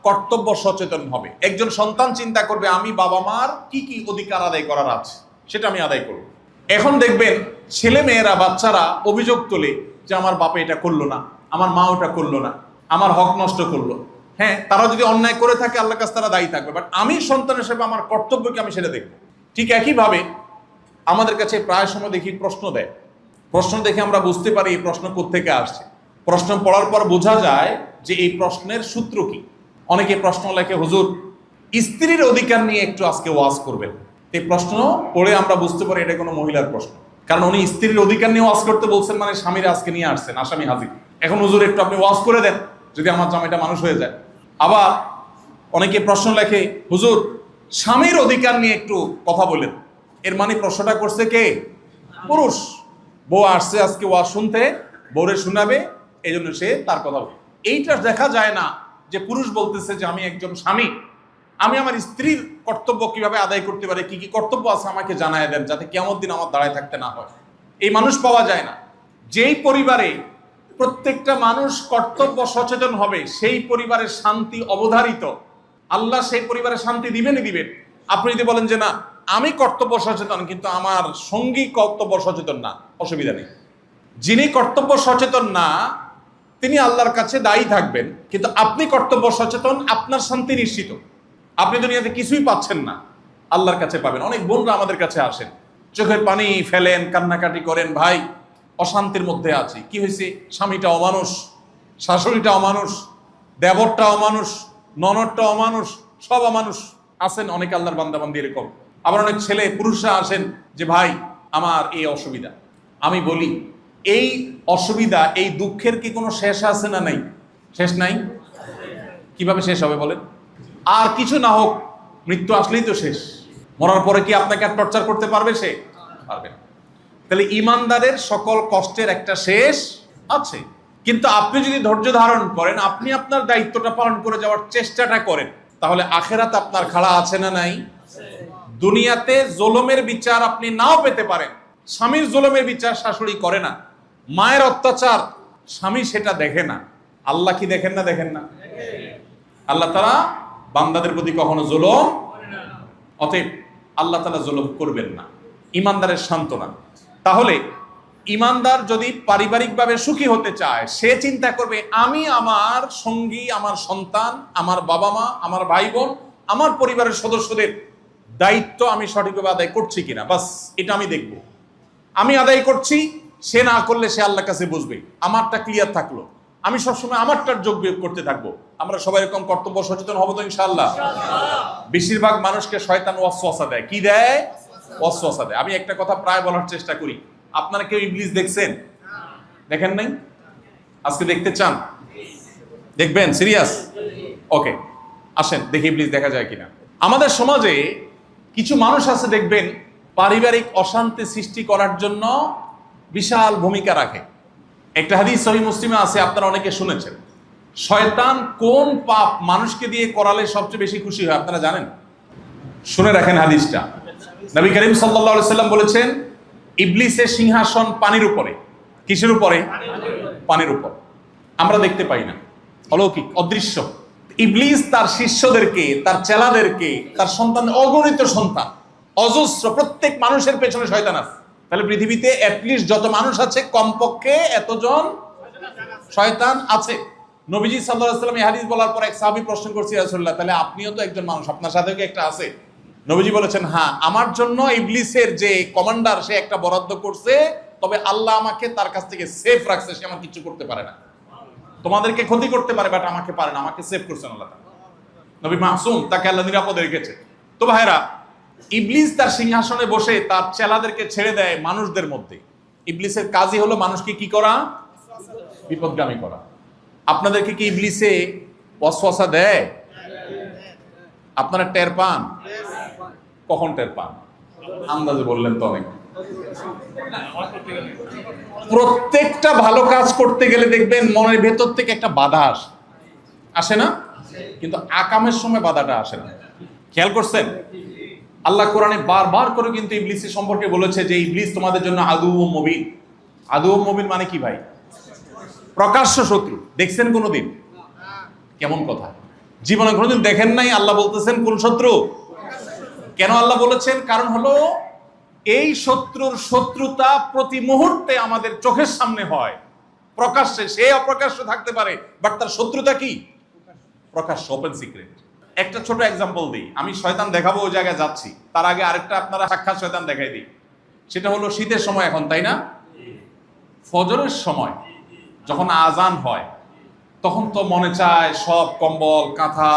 কর্তব্য সচেতন হবে। একজন সন্তান চিন্তা করবে আমি বাবা মার কি কি অধিকার আদায় করার আছে সেটা আমি আদায় করব। এখন দেখবেন ছেলে মেয়েরা, বাচ্চারা অভিযোগ তোলে যে আমার বাবা এটা করলো না, আমার মা ওটা করলো না, আমার হক নষ্ট করলো। হ্যাঁ, তারা যদি অন্যায় করে থাকে আল্লাহর কাছে তারা দায়ী থাকবে, বাট আমি সন্তান হিসেবে আমার কর্তব্যকে আমি সেটা দেখব। ঠিক একইভাবে আমাদের কাছে প্রায় সময় দেখি প্রশ্ন দেয়, প্রশ্ন দেখে আমরা বুঝতে পারি এই প্রশ্ন কোত্থেকে আসছে। প্রশ্ন পড়ার পর বোঝা যায় যে এই প্রশ্নের সূত্র কি। অনেকে প্রশ্ন লেখে, হুজুর স্ত্রীর অধিকার নিয়ে একটু আজকে ওয়াজ করবেন। এই প্রশ্ন পড়ে আমরা বুঝতে পারি এটা কোনো মহিলার প্রশ্ন, কারণ উনি স্ত্রীর অধিকার নিয়ে ওয়াজ করতে বলছেন, মানে স্বামীরা আজকে নিয়ে আসছেন আসামি হাজির। এখন হুজুর একটু আপনি ওয়াজ করে দেন যদি আমার জামাইটা মানুষ হয়ে যায়। আবার অনেকে প্রশ্ন লেখে, হুজুর স্বামীর অধিকার নিয়ে একটু কথা বলেন। এর মানে প্রশ্নটা করছে কে? পুরুষ। বউ আসছে আজকে ওয়াজ শুনতে, বউরে শোনাবে, এই জন্য সে তার কথা বলে। এইটা দেখা যায় না যে পুরুষ বলতেছে যে আমি একজন স্বামী, আমি আমার স্ত্রীর কর্তব্য কিভাবে আদায় করতে পারি, কি কি কর্তব্য আছে আমাকে জানায় দেন, যাতে কিয়ামত দিন আমার দাঁড়ায় থাকতে না হয়। এই মানুষ পাওয়া যায় না। যেই পরিবারে প্রত্যেকটা মানুষ কর্তব্য সচেতন হবে সেই পরিবারের শান্তি অবধারিত। আল্লাহ সেই পরিবারে শান্তি দিবেনই দিবেন। আপনি যদি বলেন যে না আমি কর্তব্য সচেতন কিন্তু আমার সঙ্গী কর্তব্য সচেতন না, অসুবিধা নেই। যিনি কর্তব্য সচেতন না তিনি আল্লাহর কাছে দায়ী থাকবেন, কিন্তু আপনি কর্তব্য সচেতন, আপনার শান্তি নিশ্চিত। আপনি দুনিয়াতে কিছুই পাচ্ছেন না, আল্লাহর কাছে পাবেন। অনেক বোনরা আমাদের কাছে আসেন, চোখের পানি ফেলেন, কান্নাকাটি করেন, ভাই অশান্তির মধ্যে আছি। কি হয়েছে? স্বামীটা অমানুষ, শাশুড়িটা অমানুষ, দেবরটা অমানুষ, ননদটা অমানুষ, সব অমানুষ। আছেন অনেক আল্লাহর বান্দাবান্দি এরকম। আবার অনেক ছেলে পুরুষরা আসেন যে ভাই আমার এই অসুবিধা। আমি বলি এই অসুবিধা, এই দুঃখের কি কোনো শেষ আছে না নাই? শেষ নাই। কিভাবে শেষ হবে বলেন? আর কিছু না হোক, মৃত্যু আসলেই তো শেষ। মরার পরে কি আপনাকে আর টর্চার করতে পারবে? সে পারবে না। তাহলে ইমানদারের সকল কষ্টের একটা শেষ আছে। কিন্তু আপনি যদি ধৈর্য ধারণ করেন, আপনি আপনার দায়িত্বটা পালন করে যাওয়ার চেষ্টাটা করেন, তাহলে আখেরাত আপনার খাড়া আছে না নাই? দুনিয়াতে জুলুমের বিচার আপনি নাও পেতে পারেন। স্বামীর জুলুমের বিচার শাশুড়ি করে না, মায়ের অত্যাচার স্বামী সেটা দেখে না। আল্লাহ কি দেখেন না? দেখেন না। আল্লাহ তাআলা বান্দাদের প্রতি কখনো জুলুম, অতএব আল্লাহ তাআলা জুলুম করবেন না। ইমানদারের সান্ত্বনা। তাহলে ইমানদার যদি পারিবারিকভাবে সুখী হতে চায়, সে চিন্তা করবে আমি আমার সঙ্গী, আমার সন্তান, আমার বাবা মা, আমার ভাই বোন, আমার পরিবারের সদস্যদের দায়িত্ব আমি সঠিকভাবে আদায় করছি কিনা, বাস এটা আমি দেখব। আমি আদায় করছি, সে না করলে সে আল্লাহর কাছে বুঝবে। আমারটা ক্লিয়ার থাকলো, আমি সবসময় আমারটার যোগ বিয়োগ করতে থাকবো। আমরা সবাই এরকম কর্তব্য সচেতন হবো তো ইনশাআল্লাহ। বেশিরভাগ মানুষকে শয়তান ওয়াসওয়াসা দেয়। কি দেয়? ওয়াসওয়াসা দেয়। আমি একটা কথা প্রায় বলার চেষ্টা করি, আপনারা কেউ ইবলিস দেখছেন? দেখেন নাই? আজকে দেখতে চান? দেখবেন? সিরিয়াস? ওকে, আসেন দেখি ইবলিস দেখা যায় কিনা। আমাদের সমাজে কিছু মানুষ আছে দেখবেন পারিবারিক অশান্তি সৃষ্টি করার জন্য বিশাল ভূমিকা রাখে। একটা হাদিস সহিহ মুসলিমে আছে, আপনারা অনেকে শুনেছেন। শয়তান কোন পাপ মানুষকে দিয়ে করালে সবচেয়ে বেশি খুশি হয় আপনারা জানেন? শুনে রাখেন হাদিসটা। নবী করিম সাল্লাল্লাহু আলাইহি সাল্লাম বলেছেন, ইবলিসের সিংহাসন পানির উপরে। কিসের উপরে? পানির উপর। আমরা দেখতে পাই না, অলৌকিক, অদৃশ্য। ইবলিস তার শিষ্যদেরকে, তার চেলাদেরকে, তার সন্তান, অগণিত সন্তান, অজস্র, প্রত্যেক মানুষের পেছনে শয়তান আছে। তাহলে পৃথিবীতে অ্যাটলিস্ট যত মানুষ আছে কমপক্ষে এতজন শয়তান আছে। নবীজি সাল্লাল্লাহু আলাইহি ওয়াসাল্লাম এই হাদিস বলার পর এক সাহাবী প্রশ্ন করছে, ইয়া রাসূলুল্লাহ, তাহলে আপনিও তো একজন মানুষ, আপনার সাথেও কি একটা আছে? নবীজি বলেছেন, হ্যাঁ, আমার জন্য ইবলিসের যে কমান্ডার সে একটা বরাদ্দ করছে, তবে আল্লাহ আমাকে তার কাছ থেকে সেফ রাখছে, সে আমার কিছু করতে পারে না। তোমাদেরকে ক্ষতি করতে পারে, বাট আমাকে পারে না, আমাকে সেভ করছেন আল্লাহ তাআলা। নবী মাসুম, তাকে আল্লাহ নিরাপদে রেখেছে। তো ভাইরা, ইবলিস তার সিংহাসনে বসে তার চেলাদেরকে ছেড়ে দেয় মানুষদের মধ্যে। ইবলিসের কাজই হলো মানুষকে কি করা? বিপদগামী করা। আপনাদেরকে কি ইবলিসে ওয়াসওয়াসা দেয়? আপনারা টের পান? কখন টের পান? আন্দাজে বললেন তো অনেক। প্রত্যেকটা ভালো কাজ করতে গেলে দেখবেন মনের ভেতর থেকে একটা বাধা আসে না? কিন্তু আকামের সময় বাধাটা আসে না। খেয়াল করছেন? আল্লাহ কোরআনে বারবার করে কিন্তু ইবলিসের সম্পর্কে বলেছে যে ইবলিস তোমাদের জন্য আদুউম মুবিন। আদুউম মুবিন মানে কি ভাই? প্রকাশ্য শত্রু। দেখছেন কোনোদিন? কেমন কথা! জীবনে কোনোদিন দেখেন নাই? আল্লাহ বলতেছেন কোন শত্রু? কেন আল্লাহ বলেছেন? কারণ হলো এই শত্রুর শত্রুতা প্রতি মুহূর্তে আমাদের চোখের সামনে হয়, প্রকাশ্যে। সে অপ্রকাশ্য থাকতে পারে, বাট তার শত্রুতা কি? প্রকাশ্য, ওপেন সিক্রেট। একটা ছোট এক্সাম্পল দিই। আমি শয়তান দেখাবো, ওই জায়গায় যাচ্ছি, তার আগে আরেকটা আপনারা সাক্ষাৎ শয়তান দেখাই দিই। সেটা হলো শীতের সময় এখন, তাই না? ফজরের সময় যখন আজান হয়, তখন তো মনে চায় সব কম্বল কাঁথা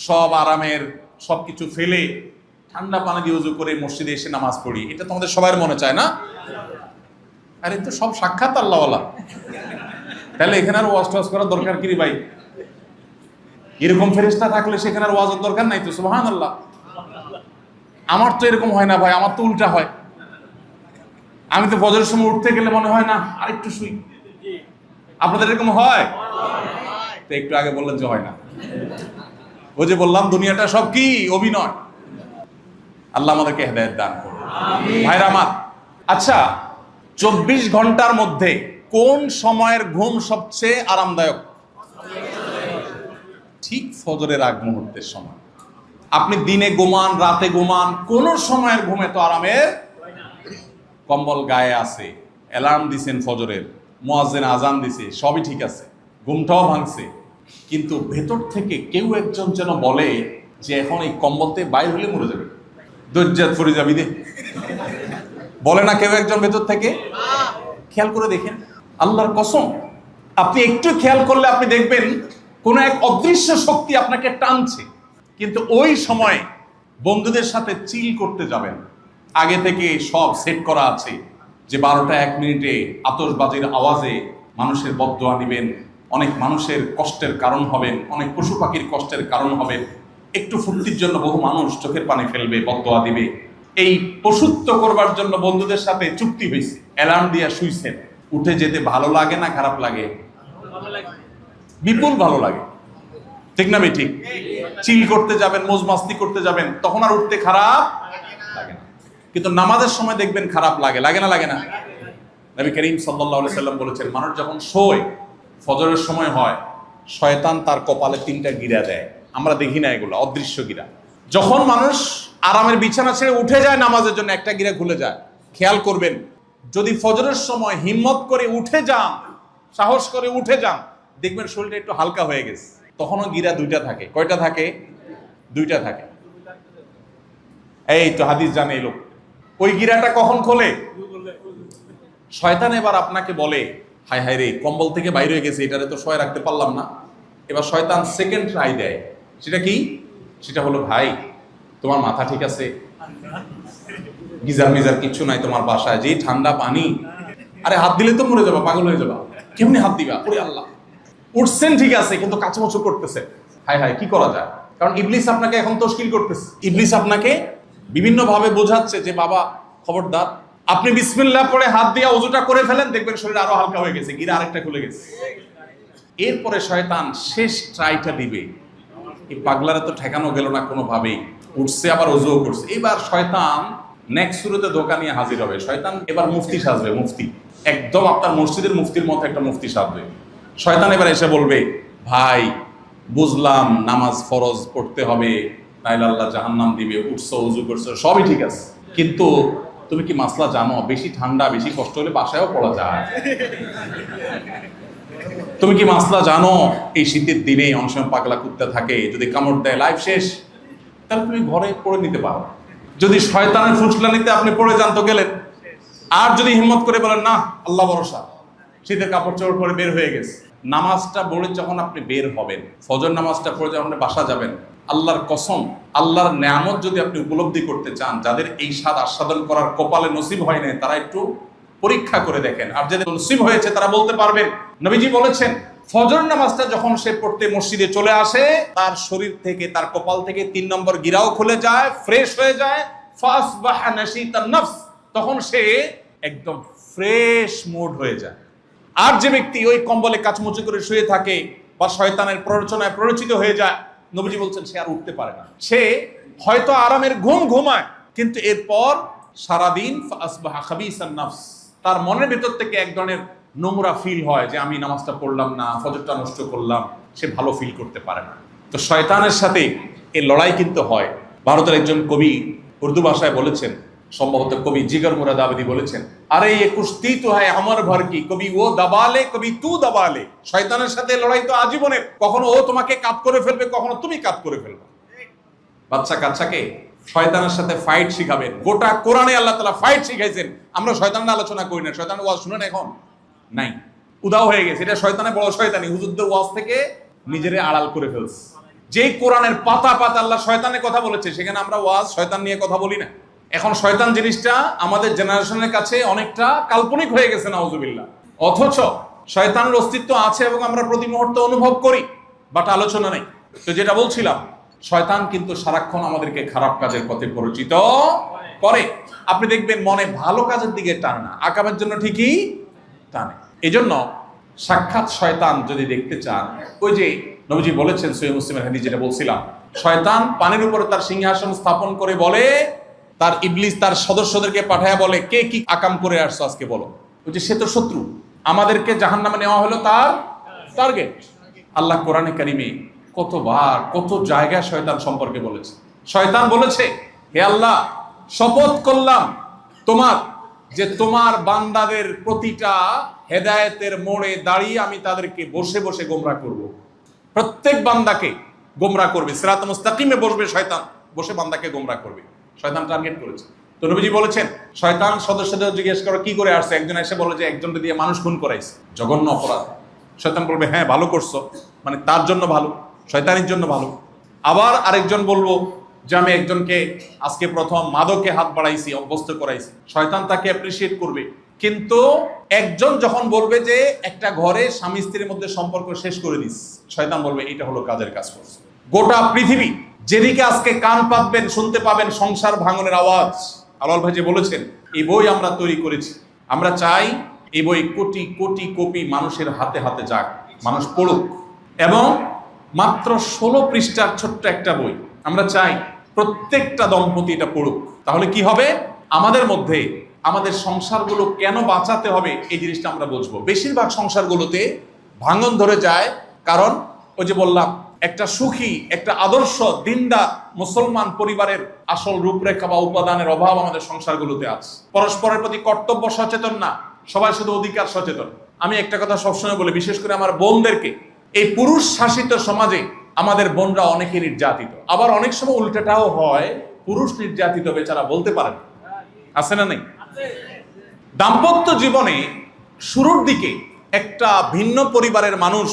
সব আরামের সবকিছু ফেলে ঠান্ডা পানি দিয়ে উজু করে মসজিদে এসে নামাজ পড়ি। এটা তোমাদের সবার মনে চায় না? আরে তো সব সাক্ষাৎ আল্লাহওয়ালা, তাহলে এখানে আর ওয়াজ টাজ করার দরকার কি রে ভাই? এরকম ফেরেশতা থাকলে সেখানে আর ওয়াজের দরকার নাই তো। সুবহানাল্লাহ। আমার তো এরকম হয় না ভাই, আমার তো উল্টা হয়। আমি তো ফজরের সময় উঠতে গেলে মনে হয় না আরেকটু শুই। আপনাদের এরকম হয়? তো একটু আগে বললেন যে হয় না। ওই যে বললাম দুনিয়াটা সব কি অভিনয়। আল্লাহ আমাদেরকে হেদায়েত দান করুন। ভাইরা আমার, আচ্ছা, 24 ঘন্টার মধ্যে কোন সময়ের ঘুম সবচেয়ে আরামদায়ক? ঠিক ফজরের আগ মুহূর্তের সময়। আপনি দিনে ঘুমান, রাতে ঘুমান, কোন সময়ের ঘুমে তো আরামের। কম্বল গায়ে আছে, অ্যালার্ম দিছেন ফজরের, মুয়াজ্জিন আজান দিছে, সবই ঠিক আছে, ঘুমটাও ভাঙছে, কিন্তু ভেতর থেকে কেউ একজন যেন বলে যে এখন এই কম্বলতে বাইরে হলে মরে যাবে, দজ্জাত ফরি যাবি দে। বলে না কেউ একজন ভেতর থেকে? খেয়াল করে দেখেন, আল্লাহর কসম, আপনি একটু খেয়াল করলে আপনি দেখবেন কোন এক অদৃশ্য শক্তি আপনাকে টানছে। কিন্তু ওই সময় বন্ধুদের সাথে চিল করতে যাবেন, আগে থেকে সব সেট করা আছে যে 12টা 1 মিনিটে আতশবাজির আওয়াজে মানুষের বদদোয়া নিবেন, অনেক মানুষের কষ্টের কারণ হবেন, অনেক পশু পাখির কষ্টের কারণ হবেন, একটু ফুর্তির জন্য বহু মানুষ চোখের পানি ফেলবে, বদদোয়া দিবে। এই পশুত্ব করবার জন্য বন্ধুদের সাথে চুক্তি হয়েছে, অ্যালার্ম দিয়ে শুইছেন। উঠে যেতে ভালো লাগে না খারাপ লাগে? বিপুল ভালো লাগে, ঠিক না? ঠিক। চিল করতে যাবেন, মৌজ মাস্তি করতে যাবেন, তখন আর উঠতে খারাপ লাগে না। কিন্তু নামাজের সময় দেখবেন খারাপ লাগে, লাগে না? লাগে না? নবী করিম সাল্লাল্লাহু আলাইহি সাল্লাম বলেছেন, মানুষ যখন শোয়, ফজরের সময় হয়, শয়তান তার কপালে 3টা গিরা দেয়। আমরা দেখি না, এগুলো অদৃশ্য গিরা। যখন মানুষ আরামের বিছানা ছেড়ে উঠে যায় নামাজের জন্য, একটা গিরা খুলে যায়। খেয়াল করবেন, যদি ফজরের সময় হিম্মত করে উঠে যান, সাহস করে উঠে যান, দেখবেন শরীরটা একটু হালকা হয়ে গেছে। তখনও গিরা 2টা থাকে। কয়টা থাকে? 2টা থাকে। এই তো হাদিস জানে এই লোক। ওই গিরাটা কখন খোলে? শয়তান এবার আপনাকে বলে, হায় হায় রে, কম্বল থেকে বাইরে হয়ে গেছে, এটারে তো শোয় রাখতে পারলাম না। এবার শয়তান সেকেন্ড ট্রাই দেয়। সেটা কি? সেটা হলো, ভাই তোমার মাথা ঠিক আছে? গিজার মিজার কিচ্ছু নাই তোমার বাসায়? যে ঠান্ডা পানি, আরে হাত দিলে তো মরে যাবা, পাগল হয়ে যাবা, কেমনি হাত দিবা? ওরে আল্লাহ। উঠছেন ঠিক আছে, কিন্তু কাচুমাচু করতেছে। হায় হায়, কি করা যায়? কারণ ইবলিস আপনাকে এখন তশকিল করতেছে। ইবলিস আপনাকে বিভিন্ন ভাবে বোঝাচ্ছে যে বাবা খবরদার। আপনি বিসমিল্লাহ পড়ে হাত দিয়ে ওযুটা করে ফেলেন, দেখবেন শরীর আরো হালকা হয়ে গেছে, গিরা আরেকটা খুলে গেছে। এরপরে শয়তান শেষ ট্রাইটা দিবে। এই পাগলারে তো ঠেকানো গেল না কোনোভাবেই, উঠছে আবার ওযুও করছে। এবার শয়তান নেক্সট শুরুতে ধোঁকা নিয়ে হাজির হবে। শয়তান এবার মুফতি সাজবে, মুফতি, একদম আপনার মসজিদের মুফতির মতো একটা মুফতি সাজবে। শয়তান এবার এসে বলবে, ভাই বুঝলাম নামাজ ফরজ পড়তে হবে, নাইলে আল্লাহ জাহান্নাম দিবে, উঠছো ওযু করছো সবই ঠিক আছে, কিন্তু তুমি কি মাসলা জানো বেশি ঠান্ডা বেশি কষ্ট হলে বাসায়ও পড়া যায়? তুমি কি মাসলা জানো এই শীতের দিনে অনেক সময় পাগলা কুত্তা থাকে, যদি কামড় দেয় লাইফ শেষ। তাহলে তুমি ঘরে পড়ে নিতে পারো। যদি শয়তানের ফুসলানিতে আপনি পড়ে যান তো গেলেন। আর যদি হিম্মত করে বলেন না আল্লাহ ভরসা, শীতের কাপড় চোপড় পরে বের হয়ে গেছে, নামাজটা পড়ে যখন আপনি বের হবেন, ফজর নামাজটা পড়ে যখন আপনি বাসা যাবেন, আল্লাহর কসম, আল্লাহর নেয়ামত যদি আপনি উপলব্ধি করতে চান, যাদের এই স্বাদ আস্বাদন করার কপালে নসিব হয় না, তারা একটু পরীক্ষা করে দেখেন। আর যাদের নসিব হয়েছে তারা বলতে পারবেন, নবীজি বলেছেন ফজর নামাজটা যখন সে পড়তে মসজিদে চলে আসে, তার শরীর থেকে, তার কপাল থেকে 3 নম্বর গিরাও খুলে যায়, ফ্রেশ হয়ে যায়, ফাসবাহা নাশীতান নফস, তখন সে একদম ফ্রেশ মুড হয়ে যায়। আর যে ব্যক্তি ওই কম্বলে কাচমুচি করে শুয়ে থাকে বা শয়তানের প্ররোচনায় প্ররোচিত হয়ে যায়, নবীজি বলছেন সে আর উঠতে পারে না। সে হয়তো আরামের ঘুম ঘুমায়, কিন্তু এরপর সারাদিন ফাসবাহা খাবিসান নফস, তার মনের ভিতর থেকে এক ধরনের নোংরা ফিল হয় যে আমি নামাজটা পড়লাম না, ফজরটা নষ্ট করলাম, সে ভালো ফিল করতে পারে না। তো শয়তানের সাথে এই লড়াই কিন্তু হয়। ভারতের একজন কবি উর্দু ভাষায় বলেছেন, সম্ভবত কবি জিগর মুরাদ আবেদি বলেছেন, আরে ये कुश्ती तो है अमर भर की, कभी वो दबा ले कभी तू दबा ले। শয়তানের সাথে লড়াই তো আজীবনের, কখনো ও তোমাকে কাত করে ফেলবে, কখনো তুমি কাত করে ফেলবে। বাচ্চা কাচ্চাকে শয়তানের সাথে ফাইট শিখাবেন। গোটা কোরআনে আল্লাহ তাআলা ফাইট শিখাইছেন। আমরা শয়তানের আলোচনা করি না, শয়তানের ওয়াজ শুনেন এখন নাই, উদাও হয়ে গেছে। এটা শয়তানের বড় শয়তানি, হুজুরদের ওয়াজ থেকে নিজেরে আড়াল করে ফেলছে। যে কোরআনের পাতা পাতা আল্লাহ শয়তানের কথা বলেছে, সেখানে আমরা ওয়াজ শয়তান নিয়ে কথা বলি না। এখন শয়তান জিনিসটা আমাদের জেনারেশনের কাছে অনেকটা কাল্পনিক হয়ে গেছে, নাউজুবিল্লাহ। অথচ শয়তানের অস্তিত্ব আছে এবং আমরা প্রতি মুহূর্তে অনুভব করি, বাট আলোচনা নেই। তো যেটা বলছিলাম, শয়তান কিন্তু সারাক্ষণ আমাদেরকে খারাপ কাজের পথে পরিচিত করে। আপনি দেখবেন মনে ভালো কাজের দিকে টানে না, আকামের জন্য ঠিকই টানে। এজন্য সাক্ষাৎ শয়তান যদি দেখতে চান, ওই যে নবীজি বলেছেন সহিহ মুসলিমের হাদিস, যেটা বলছিলাম, শয়তান পানির উপরে তার সিংহাসন স্থাপন করে বলে, তার ইবলিস তার সদস্যদেরকে পাঠায় বলে, কে কি আকাম করে আসছো আজকে বলো। ওই যে সে তো শত্রু, আমাদেরকে জাহান্নামে নেওয়া হলো তার টার্গেট। আল্লাহ কোরআনে কারিমে কতবার কত জায়গায় শয়তান সম্পর্কে বলেছে। শয়তান বলেছে, হে আল্লাহ, শপথ করলাম তোমার যে তোমার বান্দাদের প্রতিটা হেদায়েতের মোড়ে দাঁড়িয়ে আমি তাদেরকে বসে বসে গোমরাহ করব। প্রত্যেক বান্দাকে গোমরাহ করবে, সিরাত মুস্তাকিমে বসবে শয়তান, বসে বান্দাকে গোমরাহ করবে। শয়তান টার্গেট করেছে। তো নবীজি বলেছেন, শয়তান সদস্যদের জিজ্ঞেস করো কি করে আসছে। একজন এসে বলে যে একজনকে দিয়ে মানুষ খুন করাইছে, জঘন্য অপরাধ। শয়তান বলবে হ্যাঁ ভালো করছো, মানে তার জন্য ভালো, শয়তানের জন্য ভালো। আবার আরেকজন বলবো যে আমি একজনকে আজকে প্রথম মাদকে হাত বাড়াইছি, অভ্যস্ত করাইছি, শয়তান তাকে অ্যাপ্রিসিয়েট করবে। কিন্তু একজন যখন বলবে যে একটা ঘরে স্বামী স্ত্রীর মধ্যে সম্পর্ক শেষ করে দিস, শয়তান বলবে এটা হলো কাজের কাজ করছে। গোটা পৃথিবী যেদিকে আজকে কান পাতবেন শুনতে পাবেন সংসার ভাঙনের আওয়াজ। আলাল ভাই যে বলেছেন, এই বই আমরা তৈরি করেছি, আমরা চাই এই বই কোটি কোটি কপি মানুষের হাতে হাতে যাক, মানুষ পড়ুক। এবং মাত্র 16 পৃষ্ঠার ছোট্ট একটা বই, আমরা চাই প্রত্যেকটা দম্পতি এটা পড়ুক। তাহলে কি হবে, আমাদের মধ্যে আমাদের সংসারগুলো কেন বাঁচাতে হবে এই জিনিসটা আমরা বুঝবো। বেশিরভাগ সংসারগুলোতে ভাঙন ধরে যায়, কারণ ওই যে বললাম, একটা সুখী, একটা আদর্শ দিনদার মুসলমান পরিবারের আসল রূপরেখা বা উপাদানের অভাব আমাদের সংসারগুলোতে আছে। পরস্পরের প্রতি কর্তব্য সচেতন না, সবাই শুধু অধিকার সচেতন। আমি একটা কথা সবসময় বলি, বিশেষ করে আমার বোনদেরকে, এই পুরুষ শাসিত সমাজে আমাদের বোনরা অনেকে নির্যাতিত, আবার অনেক সময় উল্টাটাও হয়, পুরুষ নির্যাতিত বেচারা বলতে পারেন, আছে না নেই? দাম্পত্য জীবনে শুরুর দিকে একটা ভিন্ন পরিবারের মানুষ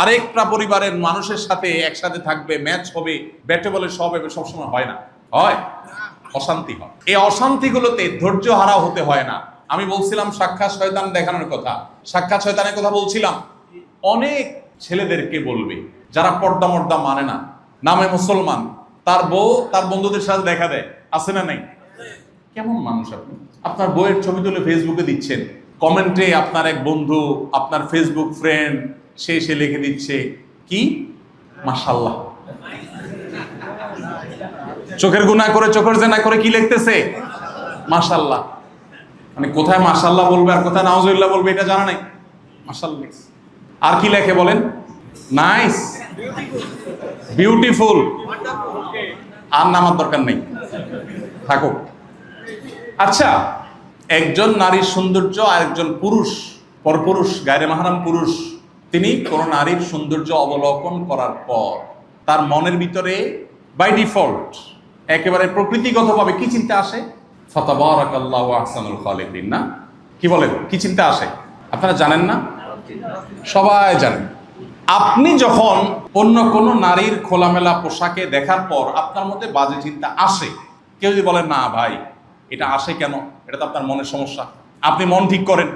আরেকটা পরিবারের মানুষের সাথে একসাথে থাকবে, ম্যাচ হবে, ব্যাটে বলে সব হবে, সবসময় হয় না, হয় অশান্তি হয়। এই অশান্তিগুলোতে ধৈর্য হারা হতে হয় না। আমি বলছিলাম সাক্ষাৎ শয়তান দেখানোর কথা, সাক্ষাৎ শয়তানের কথা বলছিলাম। অনেক ছেলেদেরকে বলবে যারা পর্দা মর্দা মানে না, নামে মুসলমান, তার বউ তার বন্ধুদের সাথে দেখা দেয়, আছে না নাই? কেমন মানুষ আপনি? আপনার বউয়ের ছবি তুলে ফেসবুকে দিচ্ছেন, কমেন্টে আপনার এক বন্ধু, আপনার ফেসবুক ফ্রেন্ড, সে এসে লিখে দিচ্ছে কি মাশাআল্লাহ। চোখের গুনাহ করে, চোখের জেনা করে কি লিখতেছে মাশাআল্লাহ। মানে কোথায় মাশাআল্লাহ বলবে আর কোথায় নাউজুবিল্লাহ বলবে এটা জানা নাই, মাশাআল্লাহ। আর কি লেখে বলেন? Nice, beautiful. আর নামার দরকার নেই, থাকো। আচ্ছা, একজন নারীর সৌন্দর্য আর একজন পুরুষ, পরপুরুষ, গায়রে মাহরাম পুরুষ, তিনি কোন নারীর সৌন্দর্য অবলোকন করার পর তার মনের ভিতরে বাই ডিফল্ট একেবারে প্রকৃতিগতভাবে কি চিন্তা আসে? ফাতাবারাকাল্লাহু আহসানুল খালিকিন, না? কি বলেন, কি চিন্তা আসে? আপনারা জানেন না? সবাই জানেন। আপনি যখন অন্য কোন নারীর খোলামেলা পোশাকে দেখার পর আপনার মধ্যে বাজে চিন্তা আসে, কেউ যদি বলেন না ভাই এটা আসে কেন, এটা তো আপনার মনের সমস্যা, আপনি মন ঠিক করেন।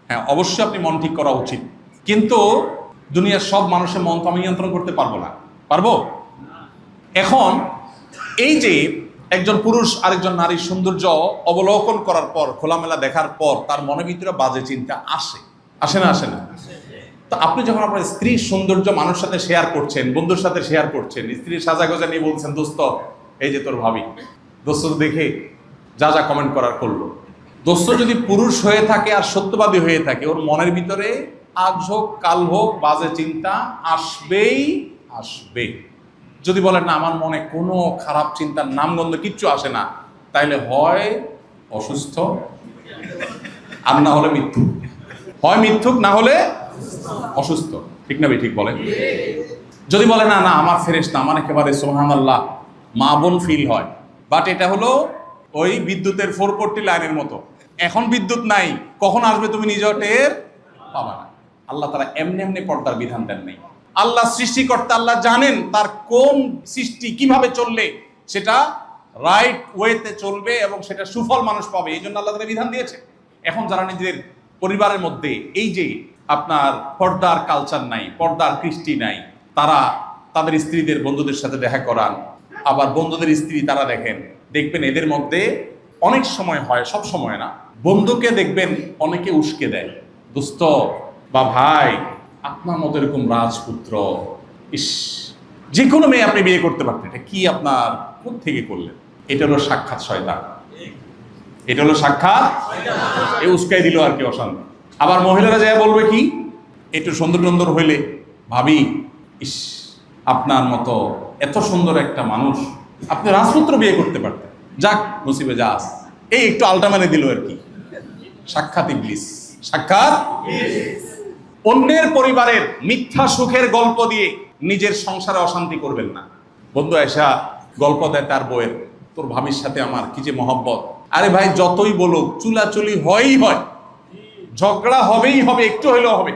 হ্যাঁ, অবশ্যই আপনি মন ঠিক করা উচিত, কিন্তু দুনিয়ার সব মানুষের মন তো আমি নিয়ন্ত্রণ করতে পারবো না। পারবো? এখন এই যে একজন পুরুষ আরেকজন নারীর সৌন্দর্য অবলোকন করার পর, খোলামেলা দেখার পর তার মনের ভিতরে বাজে চিন্তা আসে, আসে না? আসে না? তো আপনি যখন আপনার স্ত্রীর সৌন্দর্য মানুষের সাথে শেয়ার করছেন, বন্ধুর সাথে শেয়ার করছেন, স্ত্রীর সাজাগোজা নিয়ে বলছেন দোস্ত এই যে তোর ভাবি, দোস্ত দেখে যা যা কমেন্ট করার করলো। দোস্ত যদি পুরুষ হয়ে থাকে আর সত্যবাদী হয়ে থাকে, ওর মনের ভিতরে আজ হোক কাল হোক বাজে চিন্তা আসবেই আসবে। যদি বলেন না আমার মনে কোনো খারাপ চিন্তার নামগন্ধ কিচ্ছু আসে না, তাইলে হয় অসুস্থ আর না হলে মিথ্যুক। হয় মিথ্যুক, না হলে অসুস্থ। ঠিক না? ঠিক বলেন। যদি বলে না না আমার ফেরেশতা, আমার একেবারে সুবহানাল্লাহ মা বোন ফিল হয়, বাট এটা হলো ওই বিদ্যুতের 440 লাইনের মতো। এখন বিদ্যুৎ নাই, কখন আসবে তুমি নিজেও টের পাবা না। আল্লাহ তাআলা এমনি এমনি পর্দার বিধান দেন নাই। আল্লাহ সৃষ্টিকর্তা, আল্লাহ জানেন তার কোন সৃষ্টি কিভাবে চললে সেটা রাইট ওয়েতে চলবে এবং সেটা সুফল মানুষ পাবে, এই জন্য আল্লাহ তাআলা বিধান দিয়েছে। এখন যারা নিজেদের পরিবারের মধ্যে এই যে আপনার পর্দার কালচার নাই, পর্দার কৃষ্টি নাই, তারা তাদের স্ত্রীদের বন্ধুদের সাথে দেখা করান, আবার বন্ধুদের স্ত্রী তারা দেখবেন এদের মধ্যে অনেক সময় হয়, সব সময় না, বন্ধুকে দেখবেন অনেকে উস্কে দেয়, দোস্ত বা ভাই আপনার মতো এরকম রাজপুত্র, ইস যে কোনো মেয়ে আপনি বিয়ে করতে পারতেন, এটা কি আপনার কোত্থেকে করলেন? এটা হলো সাক্ষাৎ শয়তান, এটা হলো সাক্ষাৎ এ উস্কাই দিল আর কি, অশান্তি। আবার মহিলারা যায় বলবে কি, একটু সুন্দর সুন্দর হইলে ভাবি ইস আপনার মতো এত সুন্দর একটা মানুষ আপনি রাজপুত্র বিয়ে করতে পারতেন, যাক নসিবে যা আস, এই একটু আলটা মানে দিল আর কি। সাক্ষাৎ ইবলিস, সাক্ষাৎ। অন্যের পরিবারের মিথ্যা সুখের গল্প দিয়ে নিজের সংসারে অশান্তি করবেন না। বন্ধু এসা গল্প দেয় তার বউয়ের, তোর ভাবির সাথে আমার কি যে মহব্বত। আরে ভাই যতই বলুক চুলাচুলি হয়ই হয়, ঝগড়া হবেই হবে, একটু হইলেও হবে।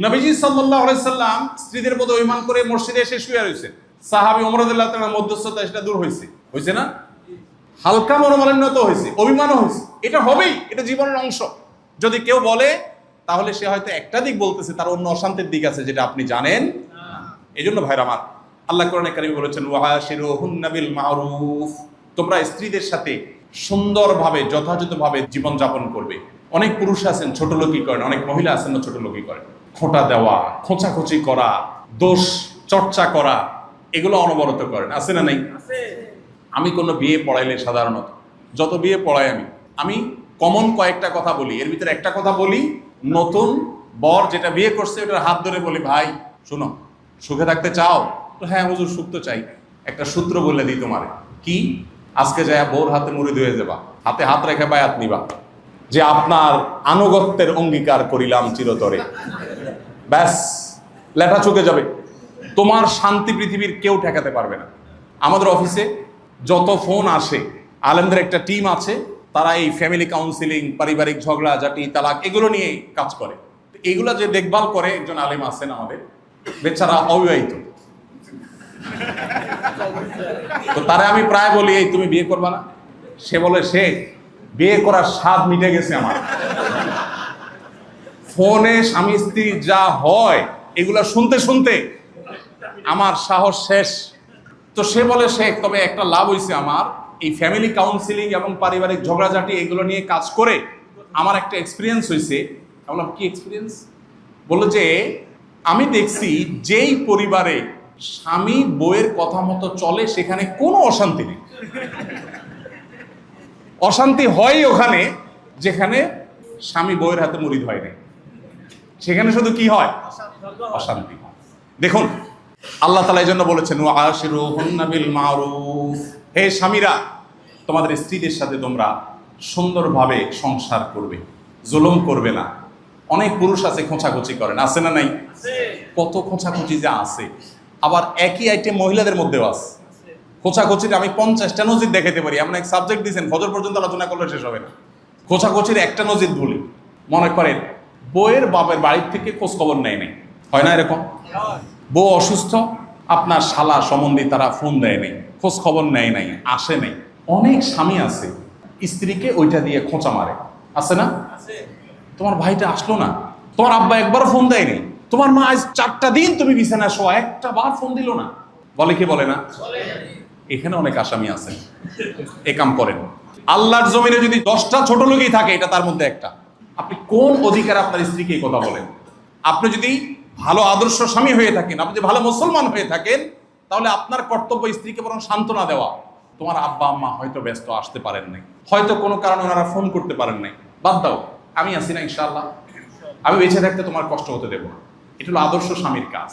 নবীজি সাল্লাল্লাহু আলাইহি সাল্লাম স্ত্রীদের মধ্যে অভিমান করে মসজিদে এসে শুয়ে রয়েছে, সাহাবী ওমর রাদিয়াল্লাহু তাআলার মধ্যস্থতা সেটা দূর হয়েছে, হয়েছে না? হালকা মনোমালিন্য তো হয়েছে, অভিমানও হয়েছে, এটা হবেই, এটা জীবনের অংশ। যদি কেউ বলে তাহলে সে হয়তো একটা দিক বলতেছে, তার অন্য অশান্তির দিক আছে যেটা আপনি জানেন। এই জন্য ভাইরা আমার, আল্লাহ কোরআনে কারিমে বলেছেন ওয়াশিরুহুন্না বিল মারুফ, তোমরা স্ত্রীদের সাথে সুন্দরভাবে যথাযথভাবে জীবনযাপন করবে। অনেক পুরুষ আছেন ছোটলোকি করেন, অনেক মহিলা আছেন না ছোটলোকি করেন, খোঁটা দেওয়া, খোঁচাখুচি করা, দোষ চর্চা করা, এগুলো অনবরত করেন, আছে না নাই? আমি কোনো বিয়ে পড়াইলে সাধারণত যত বিয়ে পড়াই আমি কমন কয়েকটা কথা বলি, এর ভিতরে একটা কথা বলি, নতুন বর যেটা বিয়ে করছে ওটার হাত ধরে বলি, ভাই শোনো সুখে থাকতে চাও তো? হ্যাঁ হুজুর সুখ তো চাই। একটা সূত্র বলে দিই তোমারে, কি? আজকে যায় বউর হাতে মুড়ি ধুয়ে যাবা, হাতে হাত রেখে বায়াত নিবা যে আপনার আনুগত্যের অঙ্গীকার করিলাম চিরতরে, ব্যাস লেটা চুকে যাবে, তোমার শান্তি পৃথিবীর কেউ ঠেকাতে পারবে না। আমাদের অফিসে যত ফোন আসে, আলেমদের একটা টিম আছে, তারা এই ফ্যামিলি কাউন্সিলিং, পারিবারিক ঝগড়া ঝাঁটি, তালাক, এগুলো নিয়ে কাজ করে। এগুলো যে দেখভাল করে একজন আলেম আছেন আমাদের, বেচারা অবিবাহিত, তো তারা আমি প্রায় বলি এই তুমি বিয়ে করবা না? সে বলে সে বিয়ে করার স্বাদ মিটে গেছে আমার, ফোনে স্বামী স্ত্রী যা হয় এগুলা শুনতে শুনতে আমার সাহস শেষ। তো সে বলে সে তবে একটা লাভ হয়েছে আমার, এই ফ্যামিলি কাউন্সিলিং এবং পারিবারিক ঝগড়াঝাটি এগুলো নিয়ে কাজ করে আমার একটা এক্সপিরিয়েন্স হয়েছে। আমি বললাম কি এক্সপিরিয়েন্স? বললো যে আমি দেখছি যেই পরিবারে স্বামী বউয়ের কথা মতো চলে সেখানে কোনো অশান্তি নেই, অশান্তি হয় ওখানে যেখানে স্বামী বউয়ের হাতে মুড়ি ধয় নাই, সেখানে শুধু কি হয়? অশান্তি হয়। দেখুন আল্লাহ তাআলা এই জন্য বলেছেন ওয়াশিরুহুন্না বিল মারুফ, হে স্বামীরা তোমাদের স্ত্রীদের সাথে তোমরা সুন্দরভাবে সংসার করবে, জুলুম করবে না, অনেক পুরুষ আছে খোঁচাখুচি করেন, আছে না নাই? কত খোঁচাখুচি যে আছে। আবার একই আইটেম মহিলাদের মধ্যেও আছে। খোঁচাখুচির আমি 50টা নজির দেখাতে পারি। এমন এক সাবজেক্ট দিয়েছেন, ফজর পর্যন্ত আলোচনা করলে শেষ হবে না। খোঁচাখুচির একটা নজির বলি। মনে করেন বউয়ের বাপের বাড়ির থেকে খোঁজ খবর নেয় নাই, হয় না এরকম? বউ অসুস্থ, আপনার শালা সম্বন্ধে তারা ফোন দেয় নাই, খোঁজ খবর নেয় নাই, আসে নাই। অনেক স্বামী আছে স্ত্রীকে ওইটা দিয়ে খোঁচা মারে, আছে না? তোমার ভাইটা আসলো না, তোমার আব্বা একবারও ফোন দেয়নি, তোমার মা আজ 4টা দিন তুমি বিছানা শোয়া, একটা বার ফোন দিল না। বলে কি বলে না? এখানে অনেক আসামি আছে এ কাম করেন। আল্লাহর জমিনে যদি 10টা ছোট লোকই থাকে, এটা তার মধ্যে একটা। আপনি কোন অধিকার আপনার স্ত্রীকে এই কথা বলেন? আপনি যদি ভালো আদর্শ স্বামী হয়ে থাকেন, আপনি যদি ভালো মুসলমান হয়ে থাকেন, তাহলে আপনার কর্তব্য স্ত্রীকে বরং সান্ত্বনা দেওয়া। তোমার আব্বা আম্মা হয়তো ব্যস্ত, আসতে পারেন নাই, হয়তো কোনো কারণে ওনারা ফোন করতে পারেন নাই, বাদ দাও, আমি আছি না ইনশাআল্লাহ, আমি বেঁচে থাকতে তোমার কষ্ট হতে দেবো না। এটা হলো আদর্শ স্বামীর কাজ।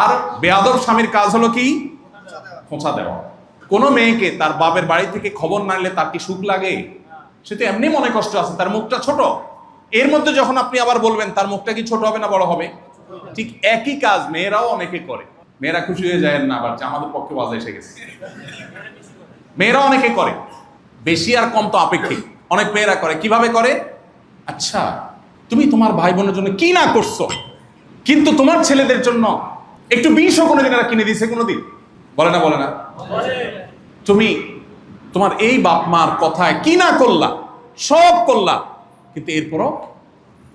আর বেয়াদব স্বামীর কাজ হলো কি? খোঁচা দেওয়া। কোনো মেয়েকে তার বাপের বাড়ি থেকে খবর না নিলে তার কি সুখ লাগে? সে তো এমনি মনে কষ্ট আছে, তার মুখটা ছোট। এর মধ্যে যখন আপনি আবার বলবেন তার মুখটা কি ছোট হবে না বড় হবে? ঠিক একই কাজ মেয়েরাও অনেকে করে। মেয়েরা খুশি হয়ে যায় না আবার যে আমাদের পক্ষে ওয়াজ এসে গেছে। মেয়েরা অনেকে করে, বেশি আর কম তো আপেক্ষিক। অনেক মেয়েরা করে। কিভাবে করে? আচ্ছা, তুমি তোমার ভাই বোনের জন্য কি না করছো, কিন্তু তোমার ছেলেদের জন্য একটু বিষও কোনোদিন এরা কিনে দিয়েছে? কোনোদিন বলে না? বলে না? তুমি তোমার এই বাপ মার কথায় কি না করলা, সব করলা, কিন্তু এরপরও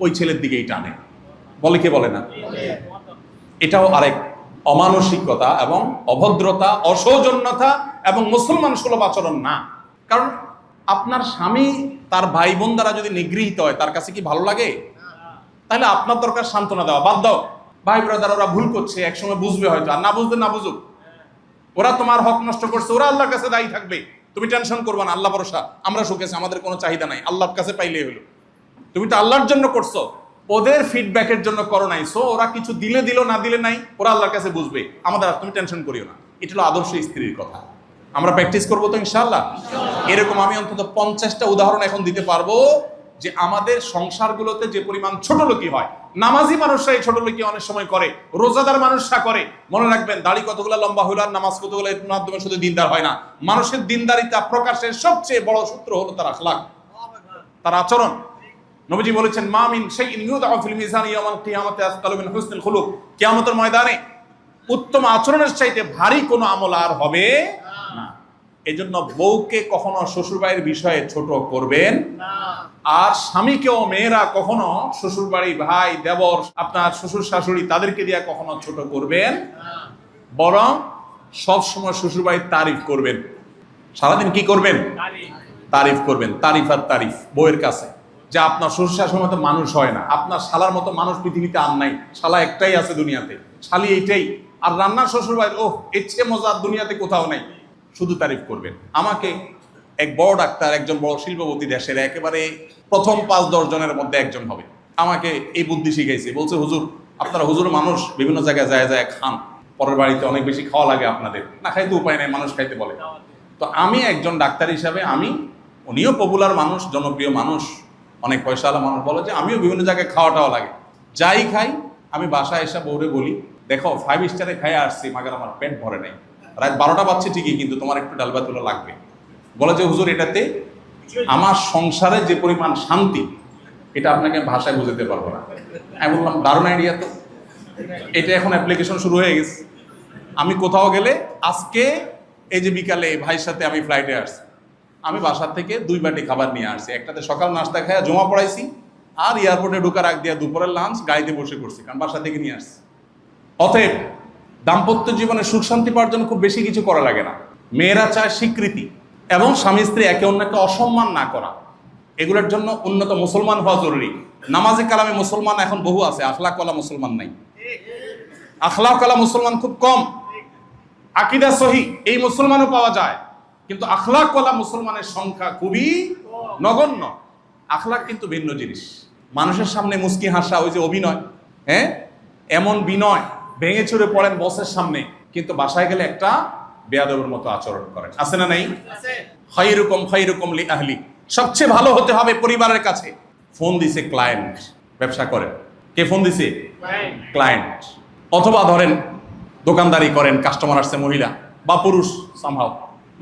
ওই ছেলের দিকেই টানে। বলে কে? বলে না? এটাও আরেক অমানসিকতা এবং অভদ্রতা, অসৌজন্যতা এবং মুসলমান সুলভ আচরণ না। কারণ আপনার স্বামী তার ভাই বোন দ্বারা যদি নিগৃহীত হয়, তার কাছে কি ভালো লাগে? তাহলে আপনার দরকার সান্ত্বনা দেওয়া। বাদ দাও, ভাই ব্রাদার ওরা ভুল করছে, একসময় বুঝবে হয়তো, আর না বুঝতে না বুঝুক। ওরা তোমার হক নষ্ট করছে, ওরা আল্লাহর কাছে দায়ী থাকবে। তুমি টেনশন করবা না, আল্লাহ ভরসা, আমরা সুখেছি, আমাদের কোনো চাহিদা নাই, আল্লাহর কাছে পাইলেই হলো। তুমি তো আল্লাহর জন্য করছো, ওদের ফিডব্যাকের জন্য করো নাই। সো ওরা কিছু দিলে দিল, না দিলে নাই, ওরা আল্লাহর কাছে বুঝবে, আমাদের আর তুমি টেনশন করিও না। এটা হলো আদর্শ স্ত্রীর কথা। আমরা প্র্যাকটিস করবো তো ইনশাআল্লাহ। এরকম আমি অন্তত 50টা উদাহরণ এখন দিতে পারবো যে আমাদের সংসারগুলোতে যে পরিমাণ ছোট লোকই হয়। নামাজি মানুষরা এই ছোট লোকই অনেক সময় করে, রোজাদার মানুষরা করে। মনে রাখবেন, দাড়ি কতগুলো লম্বা হইল আর নামাজ কতগুলো, এর মাধ্যমে শুধু দিনদার হয় না। মানুষের দিনদারিতা প্রকাশের সবচেয়ে বড় সূত্র হলো তার আখলাক, তার আচরণ। নবীজি বলেছেন, মা মিন শাইইন ইউদাউ ফিল মিজান ইয়াউমাল কিয়ামাতি আসকালু মিন হুসনিল খুলুক। কিয়ামতের ময়দানে উত্তম আচরণের চাইতে ভারী কোনো আমল আর হবে না। এজন্য বউকে কখনো শ্বশুরবাড়ির বিষয়ে ছোট করবেন না, আর স্বামীকেও মেয়েরা কখনো শ্বশুরবাড়ি ভাই দেবর, আপনার শ্বশুর শাশুড়ি, তাদেরকে দিয়ে কখনো ছোট করবেন না। বরং সবসময় শ্বশুরবাড়ির তারিফ করবেন। সারাদিন কি করবেন? তারিফ করবেন। তারিফ আর তারিফ বউয়ের কাছে, যে আপনার শ্বশুর শাশুড়ির মতো মানুষ হয় না, আপনার শালার মতো মানুষ পৃথিবীতে আর নাই, শালা একটাই আছে দুনিয়াতে, শালি এইটাই। আর রান্নার শ্বশুরবাড়ি, ওহ, এর চেয়ে মজার দুনিয়াতে কোথাও নাই। শুধু তারিফ করবেন। আমাকে এক বড় ডাক্তার, একজন বড় শিল্পপতি, দেশের একেবারে প্রথম 5-10 জনের মধ্যে একজন হবে, আমাকে এই বুদ্ধি শিখাইছে। বলছে, হুজুর, আপনারা হুজুর মানুষ, বিভিন্ন জায়গায় যায় যায় খান, পরের বাড়িতে অনেক বেশি খাওয়া লাগে আপনাদের, না খাইতে উপায় নেই, মানুষ খাইতে বলে। তো আমি একজন ডাক্তার হিসাবে, উনিও পপুলার মানুষ, জনপ্রিয় মানুষ, অনেক পয়সাওয়ালা মানুষ, বলে যে আমিও বিভিন্ন জায়গায় খাওয়াটাও লাগে, যাই খাই। আমি বাসায় এসে বউরে বলি, দেখো 5 স্টারে খাই আসছি, মাগার আমার পেট ভরে নাই, রাত 12টা বাজছে ঠিকই, কিন্তু তোমার একটু ডাল ভাত লাগবে। বলে যে হুজুর, এটাতে আমার সংসারে যে পরিমাণ শান্তি, এটা আপনাকে ভাষায় বুঝাতে পারবো না। আমি বললাম, দারুণ আইডিয়া তো, এটা এখন অ্যাপ্লিকেশন শুরু হয়ে গেছে। আমি কোথাও গেলে, আজকে এই যে বিকালে ভাইয়ের সাথে আমি ফ্লাইটে আসছি, আমি বাসার থেকে 2 বাটি খাবার নিয়ে আসছি। একটাতে সকাল নাস্তা খাইয়া জমা পড়াইছি, আর এয়ারপোর্টে ঢোকার আগ দিয়ে দুপুরের লাঞ্চ গাড়িতে বসে করছি, কারণ বাসা থেকে নিয়ে আসছি। অতএব দাম্পত্য জীবনে সুখ শান্তি পাওয়ার জন্য খুব বেশি কিছু করা লাগে না। মেয়েরা চায় স্বীকৃতি এবং স্বামী স্ত্রী একে অন্যকে অসম্মান না করা। এগুলোর জন্য উন্নত মুসলমান হওয়া জরুরি। নামাজে কালামে মুসলমান এখন বহু আছে, আখলাকওয়ালা মুসলমান নাই। আখলাকওয়ালা মুসলমান খুব কম। আকীদা সহি এই মুসলমানও পাওয়া যায়, কিন্তু আখলাকওয়ালা মুসলমানের সংখ্যা খুবই নগণ্য। আখলাক কিন্তু ভিন্ন জিনিস। মানুষের সামনে মুস্কি হাসা, ওই যে অভিনয়, হ্যাঁ, এমন বিনয় ভেঙে চুরে পড়েন বসের সামনে, কিন্তু বাসায় গেলে একটা বেয়াদবের মতো আচরণ করেন, আছে না নাই? খায়রুকুম খায়রুকুম লি আহলি, সবচেয়ে ভালো হতে হবে পরিবারের কাছে। ফোন দিছে ক্লায়েন্ট, ব্যবসা করেন, কে ফোন দিছে? ক্লায়েন্ট। অথবা ধরেন দোকানদারি করেন, কাস্টমার আসছে মহিলা বা পুরুষ, সামহাও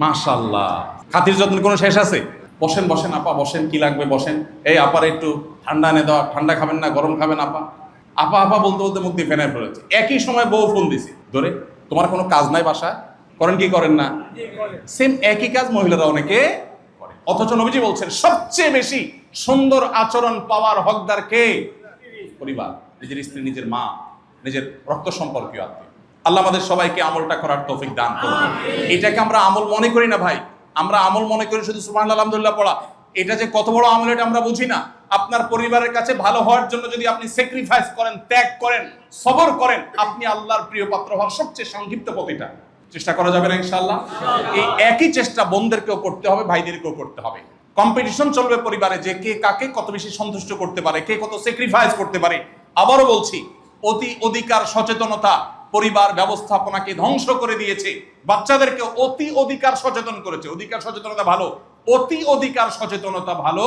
মাশাআল্লাহ খাতির যত্নের কোনো শেষ আছে? বসেন বসেন আপা, বসেন, কি লাগবে বসেন, এই আপার একটু ঠান্ডা এনে দেওয়া, ঠান্ডা খাবেন না গরম খাবেন আপা, আপা আপা বলতে বলতে মুখ দিয়ে ফেনে ফেলেছে। একই সময় বউ ফোন দিছে ধরে, তোমার কোনো কাজ নাই বাসায়, করেন কি করেন না? সেম একই কাজ মহিলারা অনেকে করে। অথচ নবীজি বলছেন সবচেয়ে বেশি সুন্দর আচরণ পাওয়ার হকদার কে? পরিবার, নিজের স্ত্রী, নিজের মা, নিজের রক্ত সম্পর্কীয় আত্মীয়। আল্লাহ আমাদের সবাইকে আমলটা করার তৌফিক দান করুন। এটাকে আমরা আমল মনে করি না ভাই, আমরা আমল মনে করি শুধু সুবহানাল্লাহ আলহামদুলিল্লাহ পড়া। এটা যে কত বড় আমল এটা আমরা বুঝি না। আপনার পরিবারের কাছে ভালো হওয়ার জন্য যদি আপনি স্যাক্রিফাইস করেন, ত্যাগ করেন, সবর করেন, আপনি আল্লাহর প্রিয় পাত্র হওয়ার সবচেয়ে সংক্ষিপ্ত পথটা চেষ্টা করা যাবে না ইনশাআল্লাহ? এই একই চেষ্টা বোনদেরকেও করতে হবে, ভাইদেরকেও করতে হবে। কম্পিটিশন চলবে পরিবারে যে কে কাকে কত বেশি সন্তুষ্ট করতে পারে, কে কত স্যাক্রিফাইস করতে পারে। আবারও বলছি, অতি অধিকার সচেতনতা পরিবার ব্যবস্থাপনাকে ধ্বংস করে দিয়েছে, বাচ্চাদেরকে অতি অধিকার সচেতন করেছে। অধিকার সচেতনতা ভালো, অতি অধিকার সচেতনতা ভালো,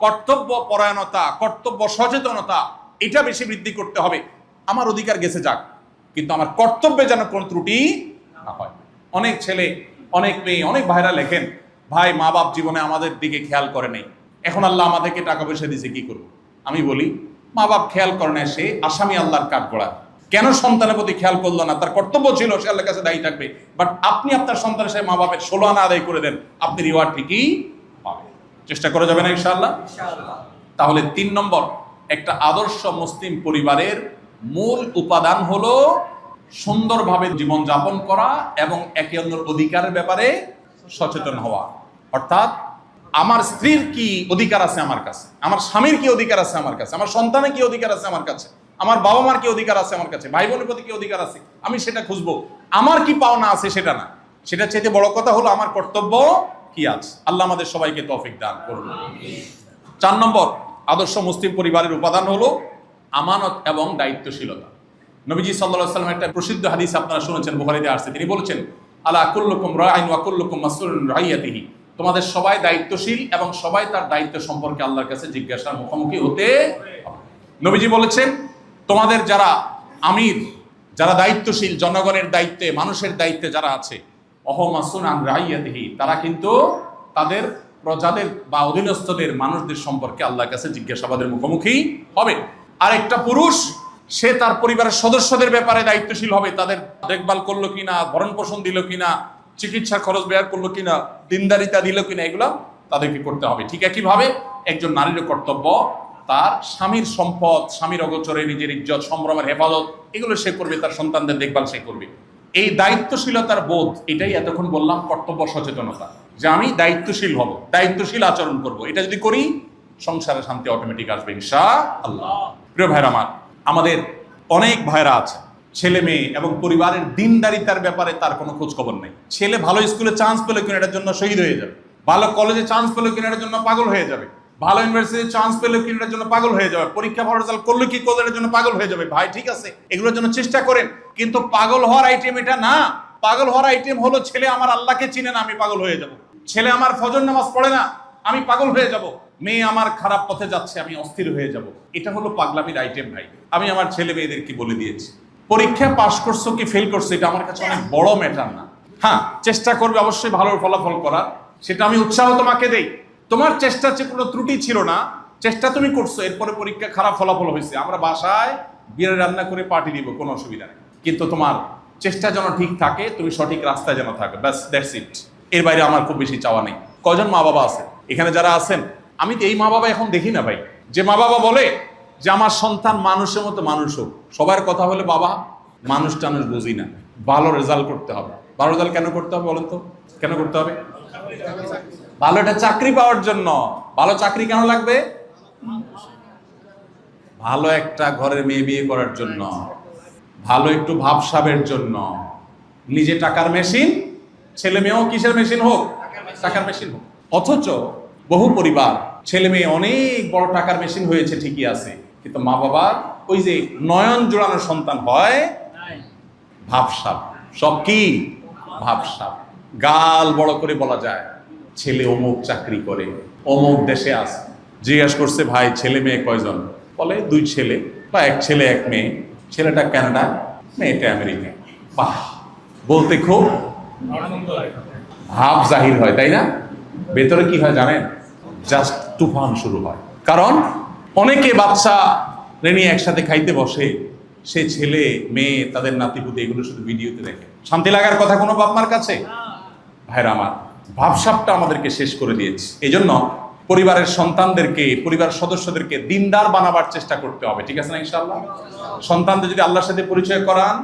কর্তব্য পরায়ণতা, কর্তব্য সচেতনতা এটা বেশি বৃদ্ধি করতে হবে। আমার অধিকার গেছে যাক, কিন্তু আমার কর্তব্যে যেন কোন ত্রুটি না হয়। অনেক ছেলে, অনেক মেয়ে, অনেক ভাইরা লেখেন, ভাই মা বাপ জীবনে আমাদের দিকে খেয়াল করে নেই, এখন আল্লাহ আমাদেরকে টাকা পয়সা দিয়েছে কি করবো? আমি বলি, মা বাপ খেয়াল করে না, সে আসামি আল্লাহর কাঠগড়া। কেন সন্তানের প্রতি খেয়াল করলো না? তার কর্তব্য ছিল, সে আল্লাহর কাছে দায়ী থাকবে। বাট আপনি আপনার সন্তানের সাথে মা বাপের 16 আনা আদায় করে দেন, আপনি রিওয়ার্ড ঠিকই পাবেন। চেষ্টা করা যাবে না ইনশাআল্লাহ? তাহলে 3 নম্বর, একটা আদর্শ মুসলিম পরিবারের মূল উপাদান হলো সুন্দরভাবে জীবন যাপন করা এবং একে অন্যের অধিকারের ব্যাপারে সচেতন হওয়া। অর্থাৎ আমার স্ত্রীর কি অধিকার আছে আমার কাছে, আমার স্বামীর কি অধিকার আছে আমার কাছে, আমার সন্তানের কি অধিকার আছে আমার কাছে, আমার বাবা মার কি অধিকার আছে আমার কাছে, ভাই বোনের প্রতি কি অধিকার আছে, আমি সেটা খুঁজবো। আমার কি পাওনা আছে সেটা না, সেটা চাইতে বড় কথা হলো আমার কর্তব্য কি আছে। আল্লাহ আমাদের সবাইকে তৌফিক দান করুন। 4 নম্বর আদর্শ মুসলিম পরিবারের উপাদান হলো আমানত এবং দায়িত্বশীলতা। নবীজি সাল্লাল্লাহু আলাইহি ওয়াসাল্লাম একটা প্রসিদ্ধ হাদিস আপনারা শুনেছেন, বুখারীতে আসছে। তিনি বলেছেন, আলা কুল্লুকুম রাইন ওয়া কুল্লুকুম মাসউলুন রাইয়াতিহি, তোমাদের সবাই দায়িত্বশীল এবং সবাই তার দায়িত্ব সম্পর্কে আল্লাহর কাছে জিজ্ঞাসার মুখোমুখি হতে হবে। নবীজি বলেছেন, তোমাদের যারা আমির, যারা দায়িত্বশীল, জনগণের দায়িত্বে, মানুষের দায়িত্বে যারা আছে, অহমাসুন আন রাইয়াতিহি, তারা কিন্তু তাদের প্রজাদের বা অধীনস্থদের মানুষদের সম্পর্কে আল্লাহর কাছে জিজ্ঞাসাবাদের মুখোমুখি হবে। আর একটা পুরুষ, সে তার পরিবারের সদস্যদের ব্যাপারে দায়িত্বশীল হবে, তাদের দেখভাল করলো কিনা, ভরণ পোষণ দিল কিনা, চিকিৎসা খরচ ব্যয় করলো কিনা, দিনদারিতা দিল কিনা, এগুলো তাদেরকে করতে হবে। ঠিক একইভাবে একজন নারীর কর্তব্য তার স্বামীর সম্পদ, স্বামীর অগোচরে নিজের ইজ্জত সম্ভ্রমের হেফাজত, এগুলো সে করবে, তার সন্তানদের দেখভাল সে করবে। এই দায়িত্বশীলতার বোধ, এটাই এতক্ষণ বললাম কর্তব্য সচেতনতা, যে আমি দায়িত্বশীল হব, দায়িত্বশীল আচরণ করব। এটা যদি করি, সংসারে শান্তি অটোমেটিক আসবে ইনশাআল্লাহ। প্রিয় ভাইরা আমার, আমাদের অনেক ভাইরা আছে, ছেলে মেয়ে এবং পরিবারের দিনদারিতার ব্যাপারে তার কোনো খোঁজ খবর নেই। ছেলে ভালো স্কুলে চান্স পেলো কিনা এটার জন্য শহীদ হয়ে যাবে, ভালো কলেজে চান্স পেলো কিনা এটার জন্য পাগল হয়ে যাবে, ভালো ইউনিভার্সিটি চান্স পেলো কিনা এটার জন্য পাগল হয়ে যাবে, পরীক্ষা ভালো রেজাল্ট করলো কি করলো এটার জন্য পাগল হয়ে যাবে। ভাই ঠিক আছে, এগুলোর জন্য চেষ্টা করেন, কিন্তু পাগল হওয়ার আইটেম এটা না। পাগল হওয়ার আইটেম হলো, ছেলে আমার আল্লাহকে চিনে না, আমি পাগল হয়ে যাব। ছেলে আমার ফজর নামাজ পড়ে না, আমি পাগল হয়ে যাব। মেয়ে আমার খারাপ পথে যাচ্ছে, আমি অস্থির হয়ে যাব। এটা হলো পাগলামির আইটেম ভাই। আমি আমার ছেলে মেয়েদেরকে বলে দিয়েছি, পরীক্ষা পাস করছো কি ফেল করছো এটা আমার কাছে অনেক বড় ম্যাটার না। হ্যাঁ, চেষ্টা করবে অবশ্যই ভালো ফলাফল করার, সেটা আমি উৎসাহ তোমাকে দেই। তোমার চেষ্টার চেয়ে কোনো ত্রুটি ছিল না, চেষ্টা তুমি করছো, এরপরে পরীক্ষা খারাপ ফলাফল হয়েছে, আমরা বাসায় বিরিয়ানি রান্না করে পার্টি দিব, কোনো অসুবিধা নেই। কিন্তু তোমার চেষ্টা যেন ঠিক থাকে, তুমি সঠিক রাস্তায় যেন থাকো, ব্যাস, দ্যাটস ইট। এর বাইরে আমার খুব বেশি চাওয়া নেই। কজন মা বাবা আছে এখানে যারা আছেন, আমি তো এই মা বাবা এখন দেখি না ভাই, যে মা বাবা বলে যে আমার সন্তান মানুষের মতো মানুষ হোক। সবার কথা হলে বাবা মানুষ টানুষ বুঝি না, ভালো রেজাল্ট করতে হবে। ভালো রেজাল্ট কেন করতে হবে বলেন তো? কেন করতে হবে? ভালো একটা চাকরি পাওয়ার জন্য। ভালো চাকরি কেন লাগবে? ভালো একটা ঘরের মেয়ে বিয়ে করার জন্য, ভালো একটু ভাবসাবের জন্য। নিজে টাকার মেশিন, ছেলে মেয়েও কিসের মেশিন হোক? টাকার মেশিন হোক। অথচ বহু পরিবার ছেলে মেয়ে অনেক বড় টাকার মেশিন হয়েছে, ঠিকই আছে, কিন্তু মা বাবার ওই যে নয়ন জোড়ানো সন্তান হয় ভাবসাব। সব কি ভাবসাব, গাল বড় করে বলা যায়, ছেলে অমুক চাকরি করে, অমুক দেশে আছে। জিজ্ঞাসা করছে, ভাই ছেলে মেয়ে কয়জন? বলে 2 ছেলে বা 1 ছেলে 1 মেয়ে, ছেলেটা কানাডা, মেয়েটা আমেরিকা। বাহ, বলতে খুব ভাব জাহির হয়, তাই না? ভেতরে কি হয় জানেন? জাস্ট তুফান শুরু হয়। কারণ অনেকে বাচ্চা নিয়ে একসাথে খাইতে বসে, সে ছেলে মেয়ে তাদের নাতিপুতি এগুলো শুধু ভিডিওতে দেখে। শান্তি লাগার কথা কোনো বাপ মার কাছে? ভাইরা আমার, ভাবসাবটা আমাদেরকে শেষ করে দিয়েছে। এই জন্য পরিবারের সন্তানদেরকে, পরিবার সদস্যদেরকে দিনদার বানাবার চেষ্টা করতে হবে, ঠিক আছে না ইনশাআল্লাহ? সন্তানদের যদি আল্লাহর সাথে পরিচয় করান,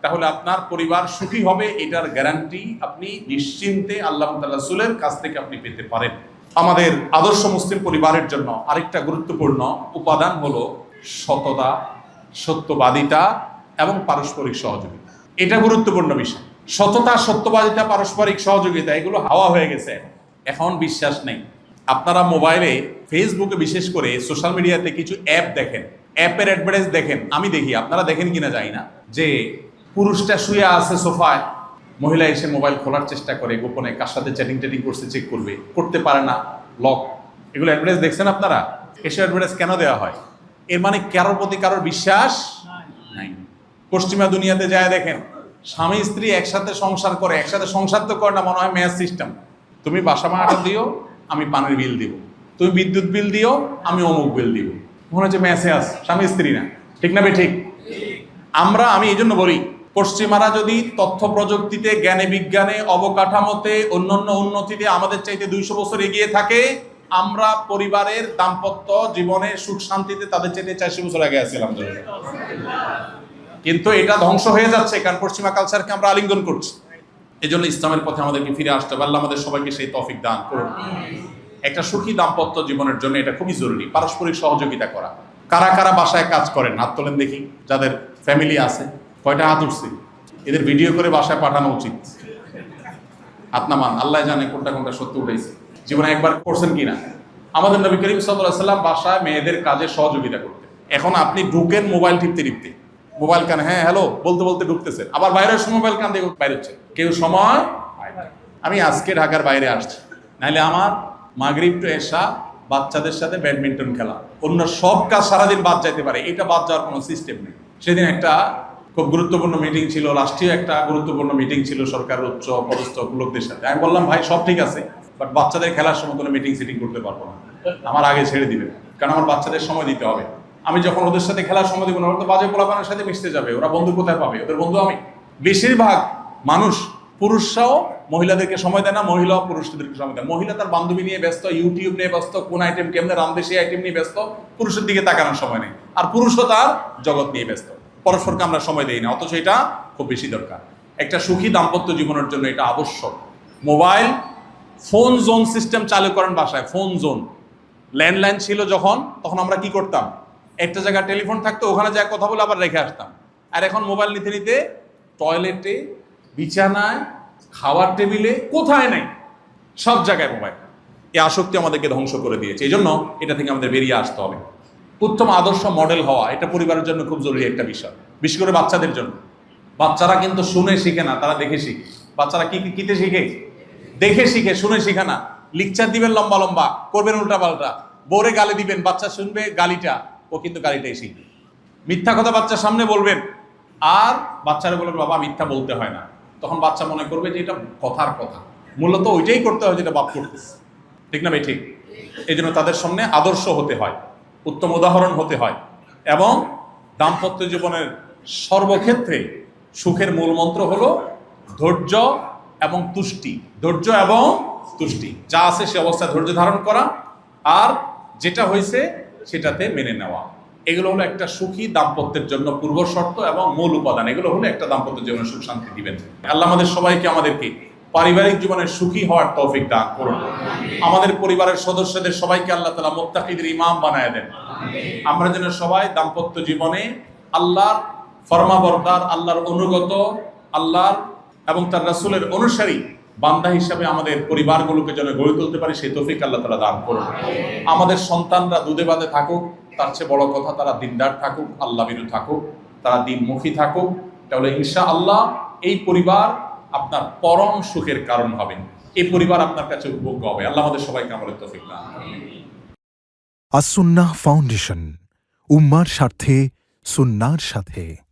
তাহলে আপনার পরিবার সুখী হবে, এটার গ্যারান্টি আপনি নিশ্চিন্তে আল্লাহ রাসূলের কাছ থেকে আপনি পেতে পারেন। আমাদের আদর্শ মুসলিম পরিবারের জন্য আরেকটা গুরুত্বপূর্ণ উপাদান হলো সততা, সত্যবাদিতা এবং পারস্পরিক সহযোগিতা। এটা গুরুত্বপূর্ণ বিষয়। সততা, সত্যবাদিতা, পারস্পরিক সহযোগিতা এগুলো হাওয়া হয়ে গেছে, এখন বিশ্বাস নেই। আপনারা মোবাইলে, ফেসবুকে, বিশেষ করে সোশ্যাল মিডিয়াতে কিছু অ্যাপ দেখেন, অ্যাপের অ্যাডভার্টাইজ দেখেন, আমি দেখি, আপনারা দেখেন কিনা জানি না, যে পুরুষটা শুয়ে আছে সোফায়, মহিলা এসে মোবাইল খোলার চেষ্টা করে, গোপনে কার সাথে চ্যাটিং করছে চেক করবে, করতে পারে না, লক। এগুলো অ্যাডভার্টাইজ দেখছেন আপনারা? এসব অ্যাডভার্টাইজ কেন দেওয়া হয়? এর মানে কারোর প্রতি কারোর বিশ্বাস নাই। পশ্চিমা দুনিয়াতে যায় দেখেন, স্বামী স্ত্রী একসাথে সংসার করে, একসাথে সংসার তো করে না, মনে হয় ম্যাচ সিস্টেম। তুমি বাসা ভাড়া দিও, আমি পানির বিল দিব, তুমি বিদ্যুৎ বিল দিও, আমি অমুক বিল দিব। মনে হচ্ছে ম্যাচে আস, স্বামী স্ত্রী না, ঠিক না? ঠিক। আমি এই জন্য বলি, পশ্চিমারা যদি তথ্য প্রযুক্তিতে, জ্ঞানে বিজ্ঞানে, অবকাঠামোতে, অন্যান্য উন্নতিতে আমাদের চাইতে 200 বছর এগিয়ে থাকে, আমরা পরিবারের দাম্পত্য জীবনের সুখ শান্তিতে তাদের চাইতে 400 বছর আগে আছি আলহামদুলিল্লাহ। কিন্তু এটা ধ্বংস হয়ে যাচ্ছে, কারণ পশ্চিমা কালচারকে আমরা আলিঙ্গন করছি। এই জন্য ইসলামের পথে আমাদেরকে ফিরে আসতে হবে। আল্লাহ আমাদের সবাইকে সেই তৌফিক দান করুন। একটা সুখী দাম্পত্য জীবনের জন্য এটা খুবই জরুরি, পারস্পরিক সহযোগিতা করা। কারা কারা বাসায় কাজ করেন হাত তোলেন দেখি, যাদের ফ্যামিলি আছে। কয়টা হাত উঠছে? এদের ভিডিও করে বাসায় পাঠানো উচিত। হাত নামান, আল্লাহ জানে কোনটা কোনটা সত্যি উঠেছে। জীবনে একবার করছেন কিনা? আমাদের নবী করিম সাল্লাল্লাহু আলাইহি ওয়াসাল্লাম বাসায় মেয়েদের কাজে সহযোগিতা করতেন। এখন আপনি ঢুকেন মোবাইল টিপতে টিপতে, মোবাইল কান, হ্যাঁ হ্যালো বলতে বলতে ঢুকতেছেন, আবার বাইরের সময় মোবাইল কান দিয়ে বাইরে হচ্ছে। কেউ সময়, আমি আজকে ঢাকার বাইরে আসছি, নাহলে আমার মাগরিব টু এশা বাচ্চাদের সাথে ব্যাডমিন্টন খেলা, অন্য সব কাজ সারাদিন বাদ যাইতে পারে, এটা বাদ যাওয়ার কোনো সিস্টেম নেই। সেদিন একটা খুব গুরুত্বপূর্ণ মিটিং ছিল, রাষ্ট্রীয় একটা গুরুত্বপূর্ণ মিটিং ছিল সরকারের উচ্চ পদস্থ লোকদের সাথে। আমি বললাম, ভাই সব ঠিক আছে, বাট বাচ্চাদের খেলার সময় কোনো মিটিং সিটিং করতে পারবো না, আমার আগে ছেড়ে দিবেন, কারণ আমার বাচ্চাদের সময় দিতে হবে। আমি যখন ওদের সাথে খেলার সময় দিব না, ওরা তো বাজে পোলাপানের সাথে মিশতে যাবে, ওরা বন্ধু কোথায় পাবে? ওদের বন্ধু আমি। বেশিরভাগ মানুষ, পুরুষরাও মহিলাদেরকে সময় দেয় না, মহিলাও পুরুষদেরকে সময় দেয়। মহিলা তার বান্ধবী নিয়ে ব্যস্ত, ইউটিউব নিয়ে ব্যস্ত, কোন আইটেম কেমনে রান্ধে সেই আইটেম নিয়ে ব্যস্ত, পুরুষের দিকে তাকানোর সময় নেই। আর পুরুষও তার জগৎ নিয়ে ব্যস্ত, পরস্পরকে আমরা সময় দেই না, অথচ এটা খুব বেশি দরকার। একটা সুখী দাম্পত্য জীবনের জন্য এটা আবশ্যক। মোবাইল ফোন জোন সিস্টেম চালু করেন বাসায়, ফোন জোন। ল্যান্ডলাইন ছিল যখন, তখন আমরা কি করতাম? একটা জায়গায় টেলিফোন থাকতো, ওখানে যা কথা বলে আবার রেখে আসতাম। আর এখন মোবাইল নিতে নিতে টয়লেটে, বিছানায়, খাওয়ার টেবিলে, কোথায় নাই, সব জায়গায় মোবাইল। এই আসক্তি আমাদেরকে ধ্বংস করে দিয়েছে। এই জন্য এটা থেকে আমাদের বেরিয়ে আসতে হবে। উত্তম আদর্শ মডেল হওয়া, এটা পরিবারের জন্য খুব জরুরি একটা বিষয়, বিশেষ করে বাচ্চাদের জন্য। বাচ্চারা কিন্তু শুনে শিখে না, তারা দেখে শিখে। বাচ্চারা কিতে শিখে? দেখে শিখে, শুনে শিখে না। লেকচার দিবেন লম্বা লম্বা, করবেন উল্টা পাল্টা, বোরে গালি দিবেন, বাচ্চা শুনবে গালিটা, ও কিন্তু গালিটাই শিখবে। মিথ্যা কথা বাচ্চার সামনে বলবেন, আর বাচ্চারা বলবেন বাবা মিথ্যা বলতে হয় না, তখন বাচ্চা মনে করবে যে এটা কথার কথা, মূলত ওইটাই করতে হয় যেটা বাপ করতেছে, ঠিক না ভাই? ঠিক। এই জন্য তাদের সামনে আদর্শ হতে হয়, উত্তম উদাহরণ হতে হয়, এবং দাম্পত্য জীবনের সর্বক্ষেত্রে সুখের মূল মন্ত্র হলো ধৈর্য এবং তুষ্টি। ধৈর্য এবং তুষ্টি, যা আছে সে অবস্থায় ধৈর্য ধারণ করা, আর যেটা হয়েছে সেটাতে মেনে নেওয়া। এগুলো হলো একটা সুখী দাম্পত্যের জন্য পূর্ব শর্ত এবং মূল উপাদান। এগুলো হলো একটা দাম্পত্য জীবনে সুখ শান্তি দিবেন। আল্লাহ আমাদের সবাইকে, আমাদেরকে পারিবারিক জীবনে সুখী হওয়ার তৌফিক দান করুন। আমাদের পরিবারের সদস্যদের সবাইকে আল্লাহ তাআলা মুত্তাকিদের ইমাম বানায় দেন। আমরা যেন সবাই দাম্পত্য জীবনে আল্লাহর ফরমাবরদার, আল্লাহর অনুগত, আল্লাহর এবং তার রাসূলের অনুসারী বান্দা হিসাবে আমাদের পরিবারগুলোকে যেন গড়ে তুলতে পারি, সেই তৌফিক আল্লাহ তাআলা দান করুন। আমাদের সন্তানরা দুধে বাঁধে থাকুক, তার চেয়ে বড় কথা তারা দিনদার থাকুক, আল্লাহ ভীরু থাকুক, তারা দিনমুখী থাকুক, তাহলে ইনশাআল্লাহ এই পরিবার আপনার পরম সুখের কারণ হবে, এই পরিবার আপনার কাছে উপভোগ্য হবে। আল্লাহ আমাদের সবাইকে আমলের তৌফিক দান করুন। আস-সুন্নাহ ফাউন্ডেশন, উম্মার স্বার্থে সুন্নাহর সাথে।